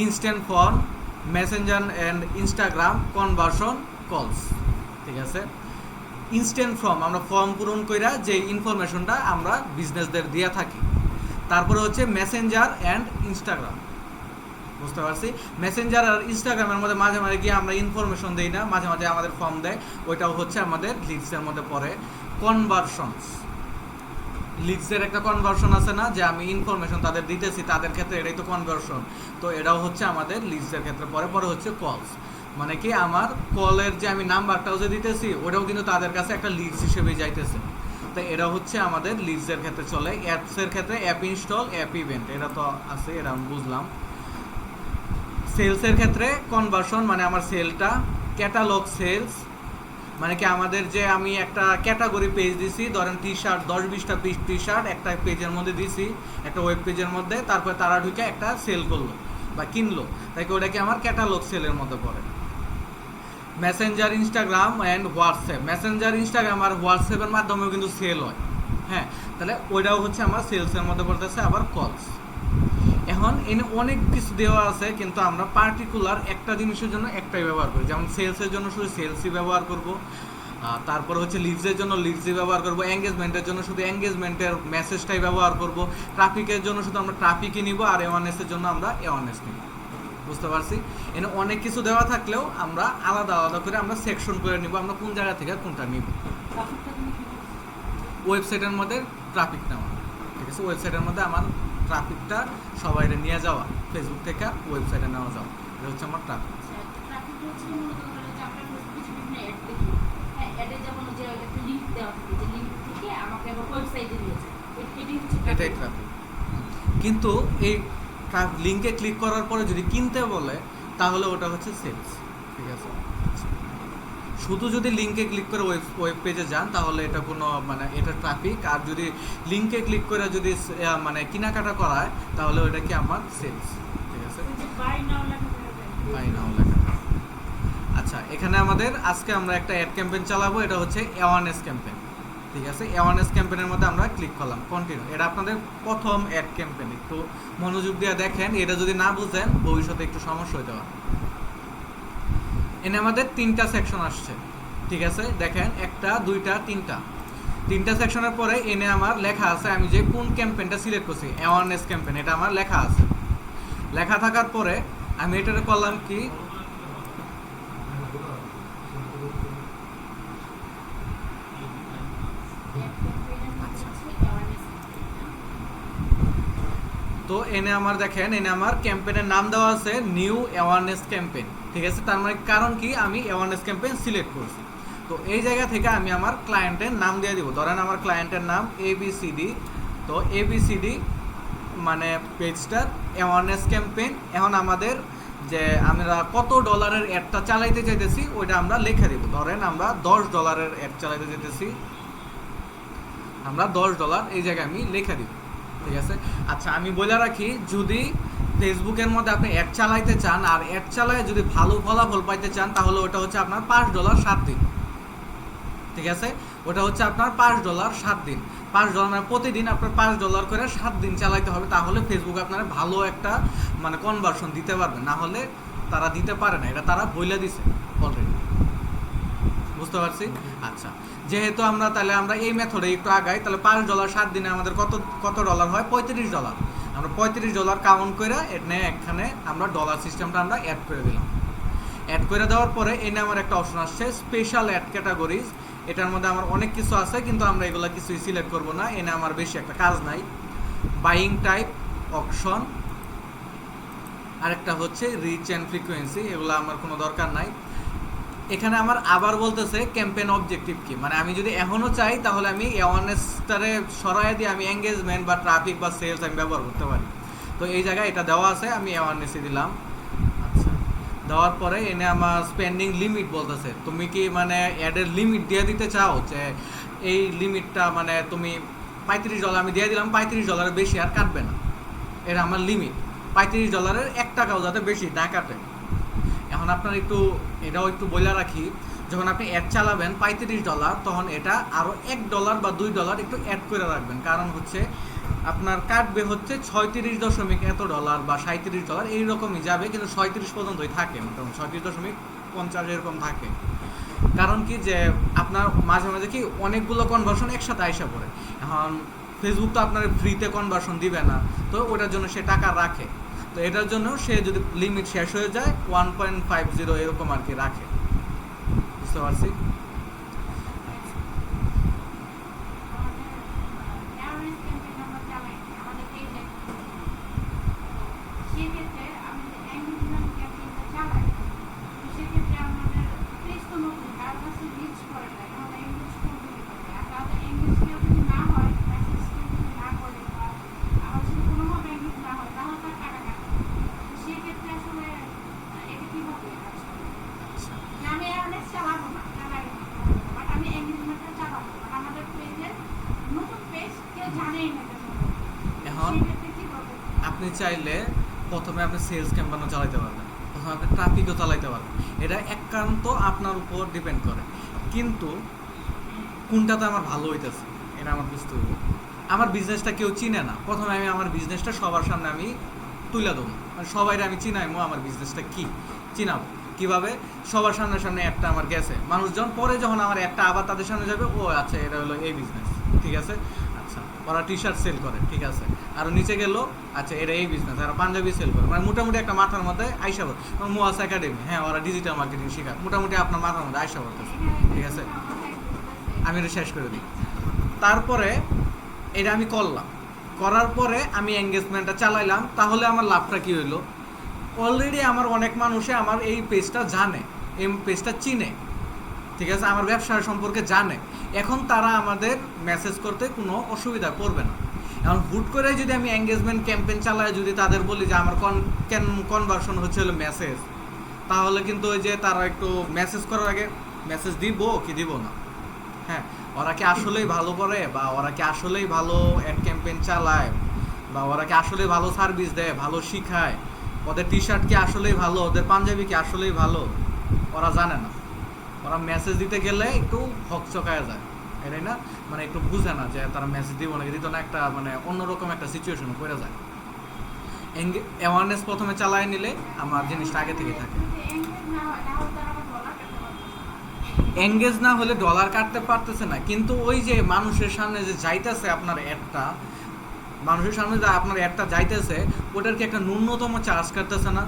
instant phone, Messenger and Instagram, conversion, কলস। ঠিক আছে, ইনস্ট্যান্ট ফর্ম আমরা ফর্ম পূরণ কইরা যে ইনফরমেশনটা আমরা বিজনেসদের দিয়ে থাকি। তারপরে হচ্ছে মেসেঞ্জার অ্যান্ড ইনস্টাগ্রাম, বুঝতে পারছি। মেসেঞ্জার আর ইনস্টাগ্রামের মধ্যে মাঝে মাঝে গিয়ে আমরা ইনফরমেশন দিই না, মাঝে মাঝে আমাদের ফর্ম দেয়, ওইটাও হচ্ছে আমাদের লিডসের মধ্যে পড়ে। কনভার্সনস, লিডসের একটা কনভার্সন আছে না, যে আমি ইনফরমেশন তাদের দিতেছি, তাদের ক্ষেত্রে এটাই তো কনভার্সন, তো এটাও হচ্ছে আমাদের লিডসের ক্ষেত্রে পরে। পরে হচ্ছে কলস, মানে কি আমার কলের যে আমি নাম্বারটাও যে দিতেছি ওটাও কিন্তু তাদের কাছে একটা লিডস হিসেবেই যাইতেছে, তো এটা হচ্ছে আমাদের লিডসের ক্ষেত্রে চলে। অ্যাপসের ক্ষেত্রে অ্যাপ ইনস্টল, অ্যাপ ইভেন্ট, এটা তো আছে, এটা আমি বুঝলাম। সেলসের ক্ষেত্রে কনভার্সন মানে আমার সেলটা। ক্যাটালগ সেলস মানে কি আমাদের যে আমি একটা ক্যাটাগরি পেজ দিছি, ধরেন টি শার্ট 10-20টা পিস টি শার্ট একটা পেজের মধ্যে দিছি, একটা ওয়েব পেজের মধ্যে, তারপরে তারা ঢুকে একটা সেল করলো বা কিনলো, তাই কি ওটা কি আমার ক্যাটালগ সেলের মধ্যে পড়ে। Messenger, Instagram and WhatsApp, Messenger, Instagram আর হোয়াটসঅ্যাপের মাধ্যমেও কিন্তু সেল হয়, হ্যাঁ, তাহলে ওইটাও হচ্ছে আমার সেলসের মধ্যে পড়তেছে। আবার কলস, এখন এনে অনেক কিছু দেওয়া আছে, কিন্তু আমরা পার্টিকুলার একটা জিনিসের জন্য একটাই ব্যবহার করি, যেমন সেলসের জন্য শুধু সেলসই ব্যবহার করব, তারপরে হচ্ছে লিডসের জন্য লিডসই ব্যবহার করব, এঙ্গেজমেন্টের জন্য শুধু এঙ্গেজমেন্টের মেসেজটাই ব্যবহার করব, ট্রাফিকের জন্য শুধু আমরা ট্রাফিকই নিব, আর অ্যাওয়ারনেসের জন্য আমরা অ্যাওয়ারনেস নিব, বুঝতে পারছি। এনে অনেক কিছু দেওয়া থাকলেও আমরা আলাদা আলাদা করে আমরা সেকশন করে নিব, আমরা কোন জায়গা থেকে কোনটা নিব। ওয়েবসাইটের মধ্যে ট্রাফিক নেওয়া, ঠিক আছে, ওয়েবসাইটের মধ্যে আমার ট্রাফিকটা সবাই নিয়ে যাওয়া, ফেসবুক থেকে ওয়েবসাইটে নেওয়া যাওয়া, এটা হচ্ছে আমার ট্রাফিক। এটাই ট্রাফিক। কিন্তু এই লিঙ্কে ক্লিক করার পরে যদি কিনতে বলে তাহলে ওটা হচ্ছে সেলস, ঠিক আছে। শুধু যদি লিঙ্কে ক্লিক করে ওয়েব পেজে যান তাহলে এটা কোনো মানে এটা ট্রাফিক, আর যদি লিঙ্কে ক্লিক করে যদি মানে কেনাকাটা করায় তাহলে ওটা কি আমার সেলস, ঠিক আছে। বাই নাও লেখা। আচ্ছা, এখানে আমাদের আজকে আমরা একটা অ্যাড ক্যাম্পেইন চালাবো, এটা হচ্ছে অ্যাওয়ারনেস ক্যাম্পেইন, ঠিক আছে। অ্যাওয়ারনেস ক্যাম্পেইনের মধ্যে আমরা ক্লিক করলাম, কন্টিনিউ। এটা আপনাদের প্রথম অ্যাড ক্যাম্পেইন, একটু মনোযোগ দিয়ে দেখেন, এটা যদি না বুঝেন ভবিষ্যতে একটু সমস্যা হতে পারে। এনে আমাদের 3টা সেকশন আসছে, ঠিক আছে, দেখেন 1টা 2টা 3টা সেকশনের পরে এনে আমার লেখা আছে আমি যে কোন ক্যাম্পেইনটা সিলেক্ট করছি, অ্যাওয়ারনেস ক্যাম্পেইন, এটা আমার লেখা আছে। লেখা থাকার পরে আমি এটাতে করলাম কি, তো এনে আমার দেখেন, এনে আমার ক্যাম্পেইনের নাম দেওয়া আছে নিউ অ্যাওয়ারনেস ক্যাম্পেইন, ঠিক আছে। তার মানে কারণ কি, আমি অ্যাওয়ারনেস ক্যাম্পেইন সিলেক্ট করছি, তো এই জায়গা থেকে আমি আমার ক্লায়েন্টের নাম দিয়ে দিব। ধরেন আমার ক্লায়েন্টের নাম ABCD, তো ABCD মানে পেজটার অ্যাওয়ারনেস ক্যাম্পেইন। এখন আমাদের যে আমরা কত ডলারের অ্যাডটা চালাইতে চাইতেছি ওইটা আমরা লিখে দিব। ধরেন আমরা $10 অ্যাড চালাইতে চাইতেছি, আমরা $10 এই জায়গায় আমি লিখে দিব, ঠিক আছে। আচ্ছা, আমি বলে রাখি, যদি ফেসবুকের মধ্যে আপনি অ্যাড চালাইতে চান আর অ্যাড চালায় যদি ভালো ফলাফল পাইতে চান তাহলে ওটা হচ্ছে আপনার $5 7 দিন, ঠিক আছে। ওটা হচ্ছে আপনার $5 7 দিন, $5 মানে প্রতিদিন আপনার $5 করে 7 দিন চালাইতে হবে, তাহলে ফেসবুক আপনার ভালো একটা মানে কনভার্সন দিতে পারবে, না হলে তারা দিতে পারে না, এটা তারা বলে দিছে অলরেডি, বুঝতে পারছি। আচ্ছা, যেহেতু আমরা তাহলে আমরা এই মেথডে একটু আগাই, তাহলে $5 7 দিনে আমাদের কত ডলার হয়, $35। আমরা $35 কাউন্ট করে এখানে আমরা ডলার সিস্টেমটা আমরা অ্যাড করে দিলাম। অ্যাড করে দেওয়ার পরে এনে আমার একটা অপশন আসছে স্পেশাল অ্যাড ক্যাটাগরিজ, এটার মধ্যে আমার অনেক কিছু আছে, কিন্তু আমরা এগুলো কিছুই সিলেক্ট করব না, এনে আমার বেশি একটা কাজ নাই। বাইং টাইপ, অপশন, আরেকটা হচ্ছে রিচ অ্যান্ড ফ্রিকোয়েন্সি, এগুলো আমার কোনো দরকার নাই। এখানে আমার আবার বলতেছে ক্যাম্পেইন অবজেক্টিভ কি, মানে আমি যদি এখনও চাই তাহলে আমি অ্যাওয়ারনেসটারে সরাই দিয়ে আমি এঙ্গেজমেন্ট বা ট্রাফিক বা সেলস আমি ব্যবহার করতে পারি, তো এই জায়গায় এটা দেওয়া আছে, আমি অ্যাওয়ারনেসই দিলাম। আচ্ছা, দেওয়ার পরে এনে আমার স্পেন্ডিং লিমিট বলতেছে, তুমি কি মানে অ্যাডের লিমিট দিয়ে দিতে চাও, যে এই লিমিটটা মানে তুমি $35 আমি দিয়ে দিলাম, $35 বেশি আর কাটবে না, এটা আমার লিমিট। $35 $1 যাতে বেশি না কাটে। এখন আপনার এটাও একটু বলে রাখি, যখন আপনি অ্যাড চালাবেন $35 তখন এটা আরও $1 বা $2 একটু অ্যাড করে রাখবেন, কারণ হচ্ছে আপনার কাটবে হচ্ছে 36 দশমিক এত ডলার বা $37 এইরকমই যাবে, কিন্তু 37 পর্যন্তই থাকে, মোটামুটি 37.50 এরকম থাকে। কারণ কি যে আপনার মাঝে মাঝে কি অনেকগুলো কনভার্সন একসাথে আইসা পড়ে। এখন ফেসবুক তো আপনার ফ্রিতে কনভার্সন দিবে না, তো ওটার জন্য সে টাকা রাখে। তো এটার জন্য সে যদি লিমিট শেষ হয়ে যায় 1.50 এরকম আর কি রাখে। বুঝতে পারছি? এখন আপনি চাইলে প্রথমে আপনি সেলস ক্যাম্পেইনও চালাতে পারবেন, প্রথমে আপনি ট্রাফিকও চালাতে পারবেন, এটা একান্ত আপনার উপর ডিপেন্ড করে। কিন্তু কোনটাতে আমার ভালো হইতেছে এটা আমার বুঝতে হবে। আমার বিজনেসটা কেউ চিনে না, প্রথমে আমি আমার বিজনেসটা সবার সামনে আমি তুলে দেবো, মানে সবাইরে আমি চিনাইমো আমার বিজনেসটা কি, চিনাবো কীভাবে? সবার সামনে সামনে একটা আমার গেছে মানুষজন, পরে যখন আমার একটা আবার তাদের সামনে যাবে, ও আচ্ছা এটা হলো এই বিজনেস, ঠিক আছে, আচ্ছা ওরা টি শার্ট সেল করে, ঠিক আছে, আরও নিচে গেলো, আচ্ছা এটা এই বিজনেস, আর পাঞ্জাবি সেল করে, মানে মোটামুটি একটা মাথার মধ্যে আইসা পড়ে। মোয়াস একাডেমি, হ্যাঁ ওরা ডিজিটাল মার্কেটিং শেখায়, মোটামুটি আপনার মাথার মধ্যে আইসা পড়তেছে, ঠিক আছে। আমি এটা শেষ করে দিই। তারপরে এটা আমি করলাম, করার পরে আমি এঙ্গেজমেন্টটা চালাইলাম, তাহলে আমার লাভটা কী হইলো? অলরেডি আমার অনেক মানুষে আমার এই পেজটা জানে, এই পেজটা চিনে, ঠিক আছে, আমার ব্যবসার সম্পর্কে জানে। এখন তারা আমাদের মেসেজ করতে কোনো অসুবিধা পড়বে না। এখন হুট করে যদি আমি এঙ্গেজমেন্ট ক্যাম্পেইন চালায় যদি তাদের বলি যে আমার কনভার্সন হচ্ছে হলো মেসেজ, তাহলে কিন্তু ওই যে তারা একটু মেসেজ করার আগে মেসেজ দিব কি দিব না, হ্যাঁ ওরা কি আসলেই ভালো করে, বা ওরা কি আসলেই ভালো অ্যাড ক্যাম্পেইন চালায়, বা ওরা কি আসলেই ভালো সার্ভিস দেয়, ভালো শিখায়, ওদের টি শার্ট কি আসলেই ভালো, ওদের পাঞ্জাবি কি আসলেই ভালো, ওরা জানে না। ওরা মেসেজ দিতে গেলে একটু হকচকায় যায়, এটাই না, মানে একটু বুঝে না যে তারা মেসেজ দিব নাকি দিত না, একটা মানে অন্যরকম একটা সিচুয়েশনে পড়ে যায়। অ্যাওয়ারনেস প্রথমে চালায় নিলে আমার জিনিসটা আগে থেকে থাকে। এঙ্গেজ না হলে ডলার কাটতে পারতেছে না, কিন্তু ওই যে মানুষের সামনে যে যাইতেছে আপনার অ্যাডটা, মানুষের সামনে যে আপনার অ্যাডটা যাইতেছে, ওটার কি একটা ন্যূনতম চার্জ কাটতেছে না?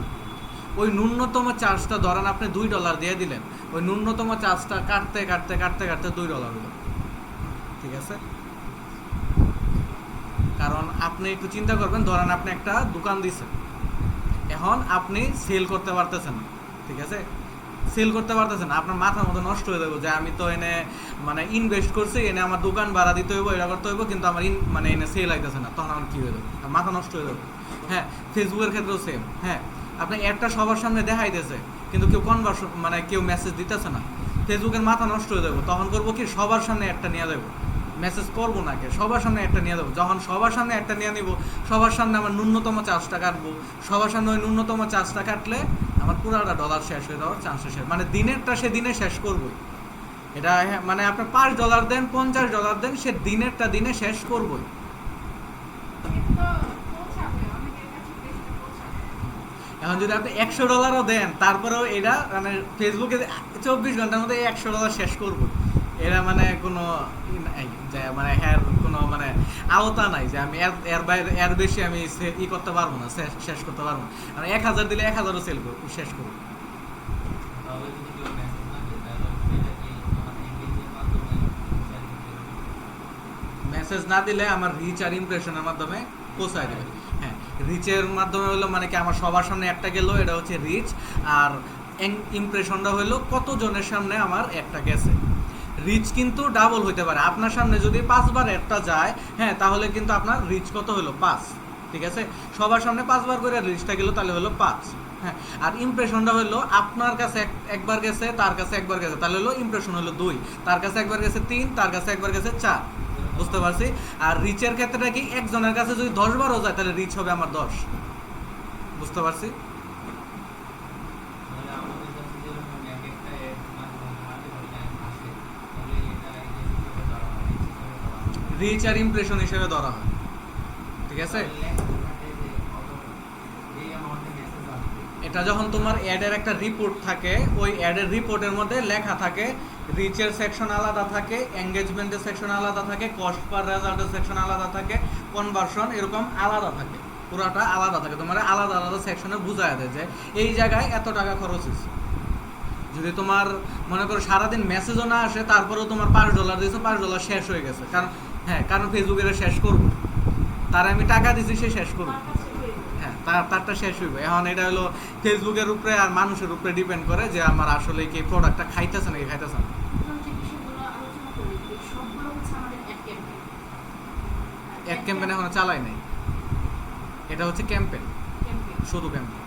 ওই ন্যূনতম চার্জটা ধরেন আপনি $2 দিয়ে দিলেন, ওই ন্যূনতম চার্জটা কাটতে কাটতে কাটতে কাটতে $2 হলো, ঠিক আছে। কারণ আপনি একটু চিন্তা করবেন, ধরেন আপনি একটা দোকান দিচ্ছেন, এখন আপনি সেল করতে পারতেছেন না, ঠিক আছে, সেল করতে পারতেছেন না, আপনার মাথার মতো নষ্ট হয়ে যাবে যে আমি তো এনে মানে ইনভেস্ট করছি, এনে আমার দোকান ভাড়া দিতে হইব, এটা করতে হইব, কিন্তু আমার মানে এনে সেল আইতেছে না, তখন আমার কী হয়ে যাবে? মাথা নষ্ট হয়ে যাবে। হ্যাঁ, ফেসবুকের ক্ষেত্রেও সেম। হ্যাঁ, আপনি একটা সবার সামনে দেখাইতেছে, কিন্তু কেউ কনভার্সন মানে কেউ মেসেজ দিতেছে না, ফেসবুকের মাথা নষ্ট হয়ে যাবে। তখন করবো কি, সবার সামনে একটা নিয়ে দেবো, মেসেজ করবো না কে, সবার সামনে একটা নিয়ে দেবো। যখন সবার সামনে একটা নিয়ে নিব, সবার সামনে আমার ন্যূনতম চার্জটা কাটবো, সবার সামনে ওই ন্যূনতম চার্জটা কাটলে আমার পুরোটা ডলার শেষ হয়ে যাওয়ার চান্স শেষ, মানে দিনেরটা সে দিনে শেষ করবোই। এটা মানে আপনি $5 দেন, $50 দেন, সে দিনেরটা দিনে শেষ করবোই। এখন যদি আপনি $100 দেন, তারপরেও এটা মানে ফেসবুকে 24 ঘন্টার মধ্যে $100 শেষ করবো, এরা মানে কোনো যে মানে হ্যাঁ কোনো মানে আওতা নাই যে আমি এর বাইরে এর বেশি আমি করতে পারবো না, শেষ করতে পারবো না। মানে 1000 দিলে 1000ও সেল করবো, শেষ করবো। মেসেজ না দিলে আমার রিচ আর ইমপ্রেশনের মাধ্যমে পৌঁছায় দেবে। হ্যাঁ, রিচের মাধ্যমে হলো মানে কি আমার সবার সামনে একটা গেল, এটা হচ্ছে রিচ, আর ইমপ্রেশনটা হলো কতজনের সামনে আমার একটা গেছে। রিচ কিন্তু ডাবল হইতে পারে, আপনার সামনে যদি 5 বার একটা যায়, হ্যাঁ তাহলে কিন্তু আপনার রিচ কত হলো? 5, ঠিক আছে। সবার সামনে 5 বার করে রিচটা গেল, তাহলে হলো 5। হ্যাঁ, আর ইমপ্রেশনটা হলো আপনার কাছে একবার গেছে, তার কাছে একবার গেছে, তাহলে হলো ইমপ্রেশন হলো 2, তার কাছে একবার গেছে 3, তার কাছে একবার গেছে 4। বুঝতে পারছি? আর রিচের ক্ষেত্রে কি, একজনের কাছে যদি 10 বারও যায়, তাহলে রিচ হবে আমার 10। বুঝতে পারছি? রিচ আর ইমপ্রেশন হিসেবে ধরা হয়। ঠিক আছে? এটা যখন তোমার অ্যাডের একটা রিপোর্ট থাকে, ওই অ্যাডের রিপোর্টের মধ্যে লেখা থাকে রিচের সেকশন আলাদা থাকে, এঙ্গেজমেন্টের সেকশন আলাদা থাকে, কস্ট পার রেজাল্টের সেকশন আলাদা থাকে, কনভার্সন এরকম আলাদা থাকে, পুরাটা আলাদা থাকে। তোমার আলাদা আলাদা সেকশনে বুঝায় দেয় যে এই জায়গায় এত টাকা খরচ হয়েছে। যদি তোমার মনে করো সারাদিন মেসেজও না আসে, তারপরেও তোমার $5 দিয়েছো, $5 শেষ হয়ে গেছে, কারণ ফেসবুকের শেষ করবো, তার আমি টাকা দিছি, সে শেষ করবো, হ্যাঁ তারটা শেষ হইবে। এখন এটা হলো ফেসবুকের উপরে আর মানুষের উপরে ডিপেন্ড করে যে আমার আসলে কি প্রোডাক্টটা খাইতেছে নাকি খাইতেছে না। এক ক্যাম্পেইন এখনো চালাই নাই, এটা হচ্ছে ক্যাম্পেইন, শুধু ক্যাম্পেইন।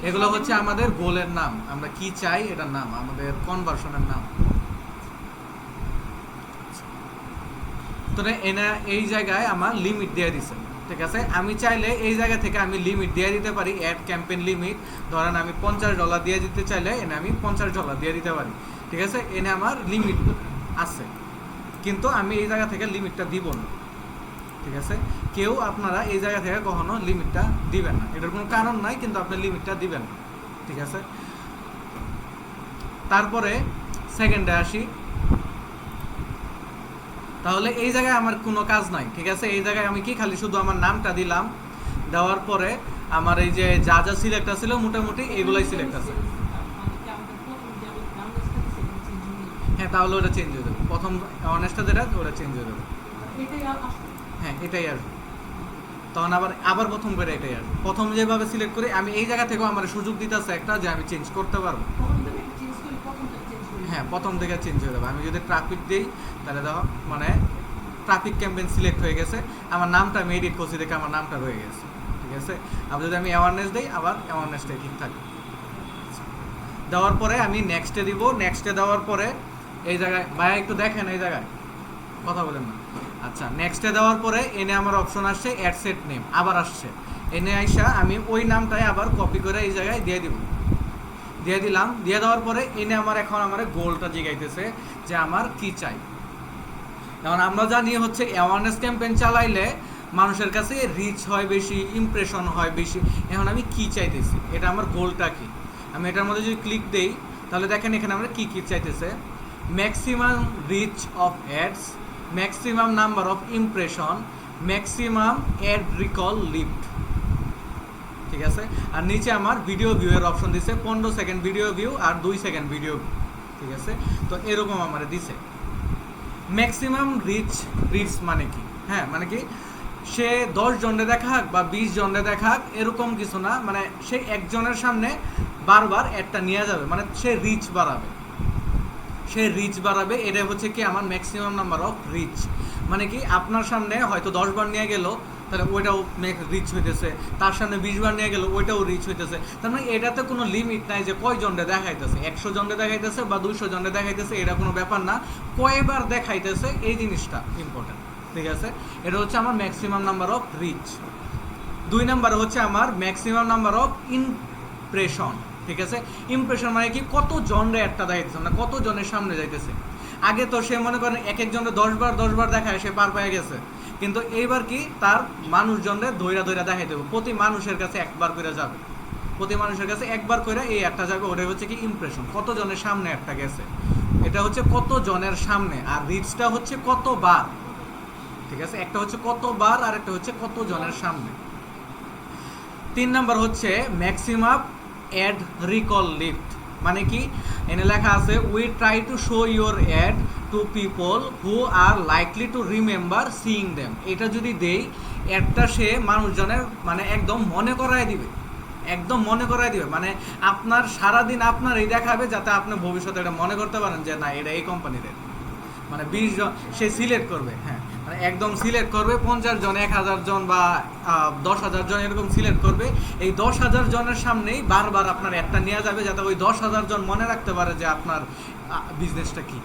এগুলো হচ্ছে আমাদের গোলের নাম, আমরা কি চাই এটার নাম, আমাদের কনভার্সনের নাম। তো এই জায়গায় আমার লিমিট দিয়ে দিছে, ঠিক আছে? আমি চাইলে এই জায়গা থেকে আমি লিমিট দিয়ে দিতে পারি, অ্যাড ক্যাম্পেইন লিমিট। ধরেন আমি $50 দিয়ে দিতে চাইলে আমি $50 দিয়ে দিতে পারি, ঠিক আছে? আমার লিমিট আছে, কিন্তু আমি এই জায়গা থেকে লিমিটটা দিব না, ঠিক আছে? কেউ আপনারা এই জায়গা থেকে কখনো লিমিটটা দিবেন না, এটার কোনো কারণ নাই, কিন্তু আপনি লিমিটটা দিবেন না, ঠিক আছে? তারপরে সেকেন্ডে আসি। তাহলে এই জায়গায় আমার কোনো কাজ নাই, ঠিক আছে? এই জায়গায় আমি কি খালি শুধু আমার নামটা দিলাম, দেওয়ার পরে আমার এই যে যা যা সিলেক্ট আছিল মোটামুটি এগুলাই সিলেক্ট আছে। হ্যাঁ, তাহলে ওটা চেঞ্জ হয়ে যাবে, প্রথম অনেস্টটা যেটা ওটা চেঞ্জ হয়ে যাবে। হ্যাঁ, এটাই আসবে, তখন আবার প্রথম করে এটাই আসবে। প্রথম যেভাবে সিলেক্ট করি আমি, এই জায়গা থেকেও আমার সুযোগ দিতেছে একটা যে আমি চেঞ্জ করতে পারবো। হ্যাঁ, প্রথম থেকে চেঞ্জ হয়ে যাবে। আমি যদি ট্রাফিক দিই তাহলে দেখো মানে ট্রাফিক ক্যাম্পেইন সিলেক্ট হয়ে গেছে, আমার নামটা আমি এডিট করছি দেখে আমার নামটা রয়ে গেছে, ঠিক আছে? আবার যদি আমি অ্যাওয়ারনেস দিই, আবার অ্যাওয়ারনেসটাই ঠিক থাকে। দেওয়ার পরে আমি নেক্সটে দিব, নেক্সটে দেওয়ার পরে এই জায়গায় ভাইয়া একটু দেখেন, এই জায়গায় কথা বলেন না। আচ্ছা, নেক্সটে দেওয়ার পরে আমার অপশন আসছে অ্যাড সেট নেম, আবার আসছে। আইসা আমি ওই নামটাই আবার কপি করে এই জায়গায় দিয়ে দিব, দিয়ে দিলাম। দিয়ে দেওয়ার পরে আমার এখন আমার গোলটা জিগাইতেছে যে আমার কি চাই। এখন আমরা জানি হচ্ছে অ্যাওয়ারনেস ক্যাম্পেইন চালাইলে মানুষের কাছে রিচ হয় বেশি, ইমপ্রেশন হয় বেশি। এখন আমি কি চাইতেছি, এটা আমার গোলটা কি। আমি এটার মধ্যে যদি ক্লিক দেই তাহলে দেখেন এখানে আমরা কি কি চাইতেছে, maximum reach of ads, maximum number of impression, maximum ad recall lift, ঠিক আছে? আর নিচে আমার ভিডিও ভিউ এর অপশন দিছে, 15 সেকেন্ড ভিডিও ভিউ আর 2 সেকেন্ড ভিডিও, ঠিক আছে? তো এরকম আমার দিছে। ম্যাক্সিমাম রিচ মানে কি? হ্যাঁ, মানে কি সে 10 জনে দেখাক বা 20 জনে দেখাক এরকম কিছু না, মানে সে একজনের সামনে বারবার একটা নিয়ে যাবে, মানে সে রিচ বাড়াবে, এটা হচ্ছে কি আমার ম্যাক্সিমাম নাম্বার অফ রিচ। মানে কি আপনার সামনে হয়তো 10 বার নিয়ে গেল, তাহলে ওইটাও রিচ হইতেছে, তার সামনে 20 বার নিয়ে গেল, ওইটাও রিচ হইতেছে। তার মানে এটাতে কোনো লিমিট নাই যে কয় জনে দেখাইতেছে, 100 জনে দেখাইতেছে বা 200 জনে দেখাইতেছে, এটা কোনো ব্যাপার না, কয়বার দেখাইতেছে এই জিনিসটা ইম্পর্টেন্ট, ঠিক আছে? এটা হচ্ছে আমার maximum number of reach. 2 number হচ্ছে আমার ম্যাক্সিমাম নাম্বার অফ ইমপ্রেশন, ঠিক আছে? ইমপ্রেশন মানে কি কত জনরে একটা দেখাইতেছে, মানে কত জনের সামনে যাইতেছে। আগে তো সে মনে করেন এক একজনের 10 বার দেখায় সে পার পেয়ে গেছে, কিন্তু এইবার কি তার মানুষজনরে ধৈরা দেখাই দেবো, প্রতি মানুষের কাছে একবার করে যাবে, প্রতি মানুষের কাছে একবার করে এই একটা যাবে, ওটাই হচ্ছে কি ইমপ্রেশন, কত জনের সামনে একটা গেছে, এটা হচ্ছে কত জনের সামনে। আর রিচটা হচ্ছে কতবার, ঠিক আছে? একটা হচ্ছে কতবার আর একটা হচ্ছে কত জনের সামনে। 3 নাম্বার হচ্ছে ম্যাক্সিমাম অ্যাড রিকল লিফট, মানে কি এনে লেখা আছে we try to show your ad to people who are likely to remember seeing them. এটা যদি দেই অ্যাডটা সে মানুষজনের মানে একদম মনে করায় দিবে, মানে আপনার সারাদিন আপনার এই দেখাবে যাতে আপনি ভবিষ্যতে এটা মনে করতে পারেন যে না এটা এই কোম্পানির। মানে 20 জন সে সিলেক্ট করবে, হ্যাঁ মানে একদম সিলেক্ট করবে, 50 জন 1000 জন বা 10,000 জন এরকম সিলেক্ট করবে। এই 10,000 জনের সামনেই বারবার আপনার একটা নিয়ে যাবে যাতে ওই 10,000 জন মনে রাখতে পারে যে আপনার বিজনেসটা কি।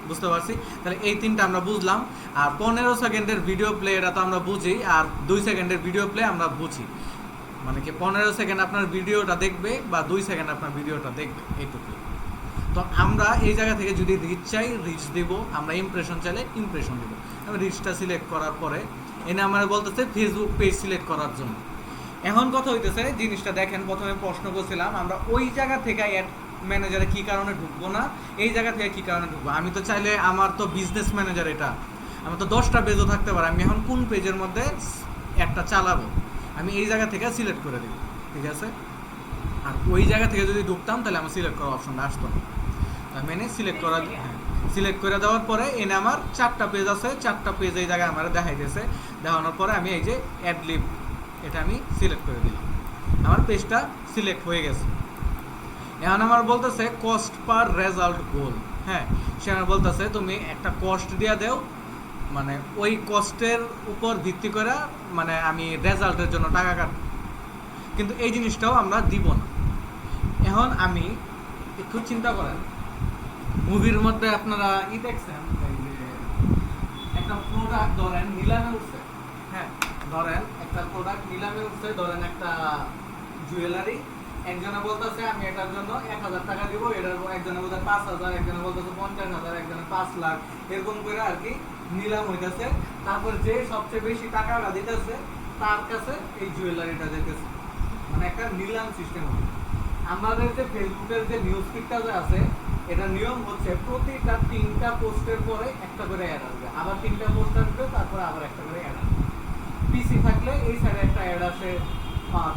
বুঝতে পারছি? তাহলে এই 3টা আমরা বুঝলাম। আর 15 সেকেন্ডের ভিডিও প্লে এটা তো আমরা বুঝি, আর 2 সেকেন্ডের ভিডিও প্লে আমরা বুঝি, মানে কি 15 সেকেন্ড আপনার ভিডিওটা দেখবে বা 2 সেকেন্ড আপনার ভিডিওটা দেখবে, এইটুকু। তো আমরা এই জায়গা থেকে যদি রিচ চাই রিচ দিব, আমরা ইমপ্রেশন চাইলে ইমপ্রেশন দিব। আমি রিচটা সিলেক্ট করার পরে এনে আমার বলতেছে ফেসবুক পেজ সিলেক্ট করার জন্য। এখন কথা হইতেছে জিনিসটা দেখেন, প্রথমে প্রশ্ন করছিলাম আমরা ওই জায়গা থেকে অ্যাড ম্যানেজারে কী কারণে ঢুকবো না, এই জায়গা থেকে কী কারণে ঢুকবো। আমি তো চাইলে, আমার তো বিজনেস ম্যানেজার, এটা আমার তো 10টা পেজও থাকতে পারে, আমি এখন কোন পেজের মধ্যে একটা চালাবো আমি এই জায়গা থেকে সিলেক্ট করে দিব, ঠিক আছে। আর ওই জায়গা থেকে যদি ঢুকতাম তাহলে আমার সিলেক্ট করার অপশনটা আসতো না। আমি এনে সিলেক্ট করা, সিলেক্ট করে দেওয়ার পরে এনে আমার 4টা পেজ আছে, 4টা পেজ এই জায়গায় আমার দেখাইতেছে। দেখানোর পরে আমি এই যে অ্যাড লিভ, এটা আমি সিলেক্ট করে দিলাম, আমার পেজটা সিলেক্ট হয়ে গেছে। এখন আমার বলতেছে কস্ট পার রেজাল্ট গোল। হ্যাঁ, সে আমার বলতেছে তুমি একটা কস্ট দিয়ে দেও, মানে ওই কস্টের উপর ভিত্তি করে মানে আমি রেজাল্টের জন্য টাকা কাটব, কিন্তু এই জিনিসটাও আমরা দিব না। এখন আমি একটু চিন্তা করেন, মুভির মধ্যে আপনারা দেখছেন একটা প্রোডাক্ট ধরেন নিলামে উঠছে, হ্যাঁ ধরেন একটা প্রোডাক্ট নিলামে উঠছে, ধরেন একটা জুয়েলারি, একজনে বলতেছে আমি এটার জন্য 1000 টাকা দিব, এটার একজনে বলতে 5000, একজনে বলতেছে 50000, একজনে 5 লাখ, এরকম করে আর কি নিলাম হইতেছে। তারপর যে সবচেয়ে বেশি টাকাটা দিতেছে তার কাছে এই জুয়েলারিটা যেতেছে, মানে একটা নিলাম সিস্টেম হবে। আমাদের যে ফেসবুকের যে নিউজ ফিডটা যে আছে, এটা নিয়ম হচ্ছে প্রতিটা 3টা পোস্টের পরে একটা করে অ্যাড আসবে, আবার 3টা পোস্ট আসবে, তারপরে আবার একটা করে অ্যাড আসবে। পিসি থাকলে এই সাইডে একটা অ্যাড আসে,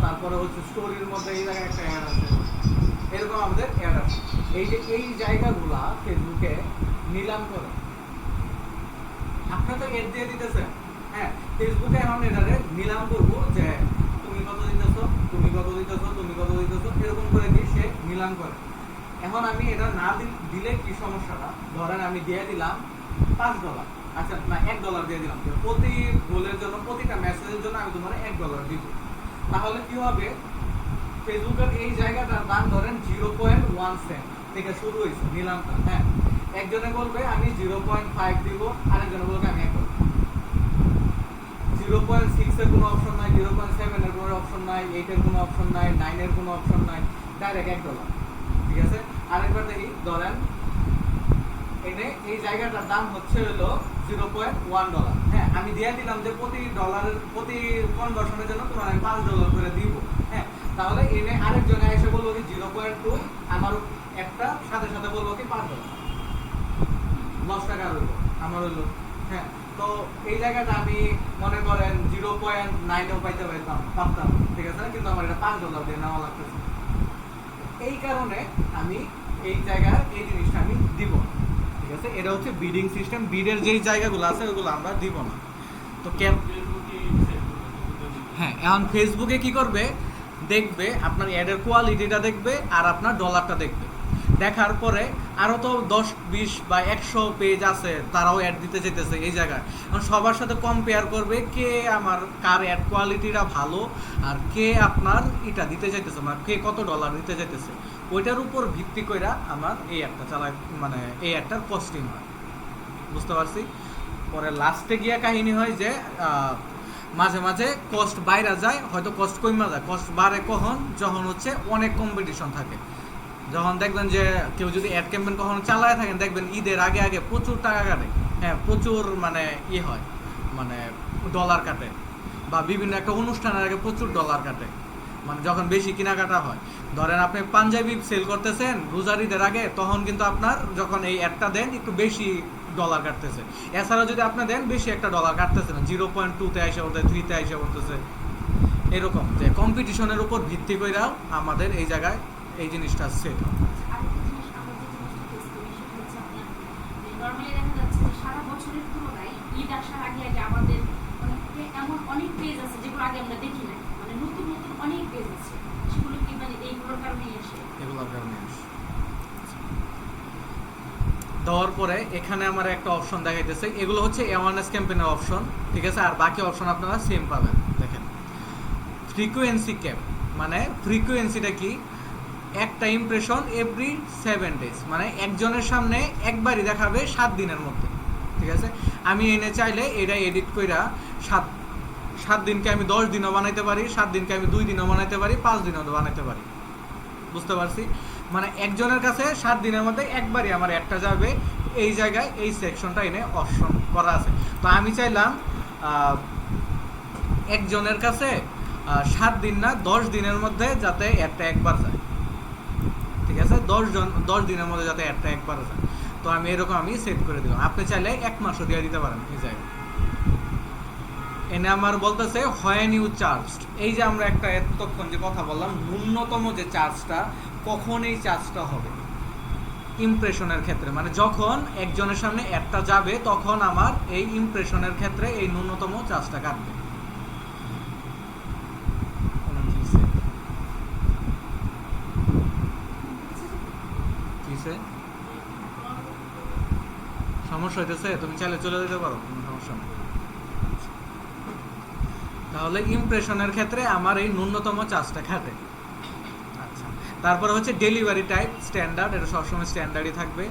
তারপরে হচ্ছে স্টোরির মধ্যে এই জায়গায় একটা অ্যাড আসে, এরকম আমাদের অ্যাড আসে। এই যে এই জায়গাগুলা ফেসবুকে নিলাম করে, আপনি তো এড দিয়ে দিতেছেন, হ্যাঁ ফেসবুকে এখন এটারে নিলাম করবো যে তুমি কত দিতেছো, তুমি কত দিতেছো, তুমি কত দিতেছো, এরকম করে দিয়ে সে নিলাম করে। এখন আমি এটা না দিলে কি সমস্যাটা, ধরেন আমি দিয়ে দিলাম $5, আচ্ছা না $1 দিয়ে দিলাম, প্রতি গোলের জন্য, প্রতিটা মেসেজের জন্য আমি তোমার $1 দিব। তাহলে কি হবে, ফেসবুকের এই জায়গাটার দাম ধরেন 0.1 সেন্ট থেকে শুরু হয়েছে নিলামটা। হ্যাঁ, একজনে বলবে আমি 0.5 দিব, আরেকজনে বলবে আমি 1 করব। 0.6 এর কোনো অপশন নাই, 0.7 এর কোনো অপশন নাই, 8 এর কোনো অপশন নাই, 9 এর কোনো অপশন নাই, ডাইরেক্ট $1, ঠিক আছে। আরেকবার দেখি, ধরেন এনে এই জায়গাটার দাম হচ্ছে হলো $0.1। হ্যাঁ, আমি দিয়ে দিলাম যে প্রতি ডলারের, প্রতি কনভার্সনের জন্য তোমার আমি $5 করে দিব। হ্যাঁ, তাহলে এনে আরেকজনে এসে বলবো কি 0.2, আমার একটা সাথে সাথে বলবো কি $5, 10 টাকা হইলো আমার হইলো। হ্যাঁ, তো এই জায়গাটা আমি মনে করেন 0.9ও পাইতে পারতাম, ঠিক আছে, কিন্তু আমার এটা $5 দিয়ে নেওয়া লাগতেছে। এই কারণে আমি এই জায়গায় এই জিনিসটা আমি দিব, ঠিক আছে। এটা হচ্ছে বিডিং সিস্টেম, বিডের যেই জায়গাগুলো আছে ওগুলো আমরা দিব না। তো হ্যাঁ, এখন ফেসবুকে কি করবে, দেখবে আপনার অ্যাডের কোয়ালিটিটা দেখবে আর আপনার ডলারটা দেখবে। দেখার পরে আরও তো 10, 20 বা 100 পেজ আছে, তারাও অ্যাড দিতে চাইতেছে এই জায়গায়। এখন সবার সাথে কম্পেয়ার করবে কে আমার, কার অ্যাড কোয়ালিটিটা ভালো আর কে আপনার এটা দিতে চাইতেছে, মানে কে কত ডলার দিতে চাইতেছে, ওইটার উপর ভিত্তি করে আমার এই অ্যাডটা চালায়, মানে এই অ্যাডটার কস্টিং হয়, বুঝতে পারছি। পরে লাস্টে গিয়ে কাহিনী হয় যে মাঝে মাঝে কস্ট বাইরে যায়, হয়তো কস্ট কমে যায়। কস্ট বাড়ে কখন, যখন হচ্ছে অনেক কম্পিটিশন থাকে, যখন দেখবেন যে কেউ যদি অ্যাড ক্যাম্পেইন কখনো চালায় থাকেন, দেখবেন ঈদের আগে আগে প্রচুর টাকা কাটে, হ্যাঁ প্রচুর মানে হয়, মানে ডলার কাটে, বা বিভিন্ন একটা অনুষ্ঠানের আগে প্রচুর ডলার কাটে, মানে যখন বেশি কেনাকাটা হয়। ধরেন আপনি পাঞ্জাবি সেল করতেছেন রোজার ঈদের আগে, তখন কিন্তু আপনার যখন এই অ্যাডটা দেন একটু বেশি ডলার কাটতেছে। এছাড়া যদি আপনি দেন বেশি একটা ডলার কাটতেছে না, 0.2-তে আইসা বলতে, 3-তে আইসা বলতেছে। এরকম যে কম্পিটিশনের উপর ভিত্তি করেও আমাদের এই জায়গায় এই জিনিসটা সেট হয়। নরমালি দেখা যাচ্ছে যে সারা বছরের তুলনায় ঈদ আসার আগে আগে আমাদের এমন অনেক পেজ আছে যেগুলো আগে আমরা দেখি না, মানে নতুন নতুন অনেক পেজ আছে, সেগুলো কি মানে এইগুলোর কারণেই আসে, এগুলোর কারণে আসে। দেওয়ার পরে এখানে আমার একটা অপশন দেখাইতেছে, এগুলো হচ্ছে অ্যাওয়ারনেস ক্যাম্পেইনের অপশন, ঠিক আছে। আর বাকি অপশন আপনারা সেম পাবেন। দেখেন ফ্রিকোয়েন্সি ক্যাপ, মানে ফ্রিকোয়েন্সিটা কি, একটা ইমপ্রেশন এভরি 7 ডেজ, মানে একজনের সামনে একবারই দেখাবে 7 দিনের মধ্যে, ঠিক আছে। আমি এনে চাইলে এটা এডিট কইরা 7 দিনকে আমি 10 দিনও বানাইতে পারি, 7 দিনকে আমি 2 দিনও বানাইতে পারি, 5 দিনও বানাইতে পারি, বুঝতে পারছি। মানে একজনের কাছে 7 দিনের মধ্যে একবারই আমার একটা যাবে, এই জায়গায় এই সেকশনটা এনে অপশন করা আছে। তো আমি চাইলাম একজনের কাছে 7 দিন না 10 দিনের মধ্যে যাতে একটা একবার যায়, ঠিক আছে, 10 দিনের মধ্যে যাতে একটা একবার যায়। তো আমি এরকম আমি সেট করে দিলাম। আপনি চাইলে 1 মাসও দিয়ে দিতে পারেন এই জায়গায়। এনে আমার বলতেছে হোয়েন ইউ চার্জড, এই যে আমরা একটা এতক্ষণ যে কথা বললাম ন্যূনতম যে চার্জটা, কখন এই চার্জটা হবে ইমপ্রেশনের ক্ষেত্রে, মানে যখন একজনের সামনে একটা যাবে তখন আমার এই ইমপ্রেশনের ক্ষেত্রে এই ন্যূনতম চার্জটা কাটবে। সমস্যা হইতেছে? তুমি চাইলে চলে যেতে পারো, কোনো সমস্যা নেই। তাহলে ইমপ্রেশনের ক্ষেত্রে আমার এই ন্যূনতম চার্জটা খাটে। আচ্ছা, তারপরে হচ্ছে ডেলিভারি টাইপ স্ট্যান্ডার্ড, এটা সবসময় স্ট্যান্ডার্ডই থাকবে।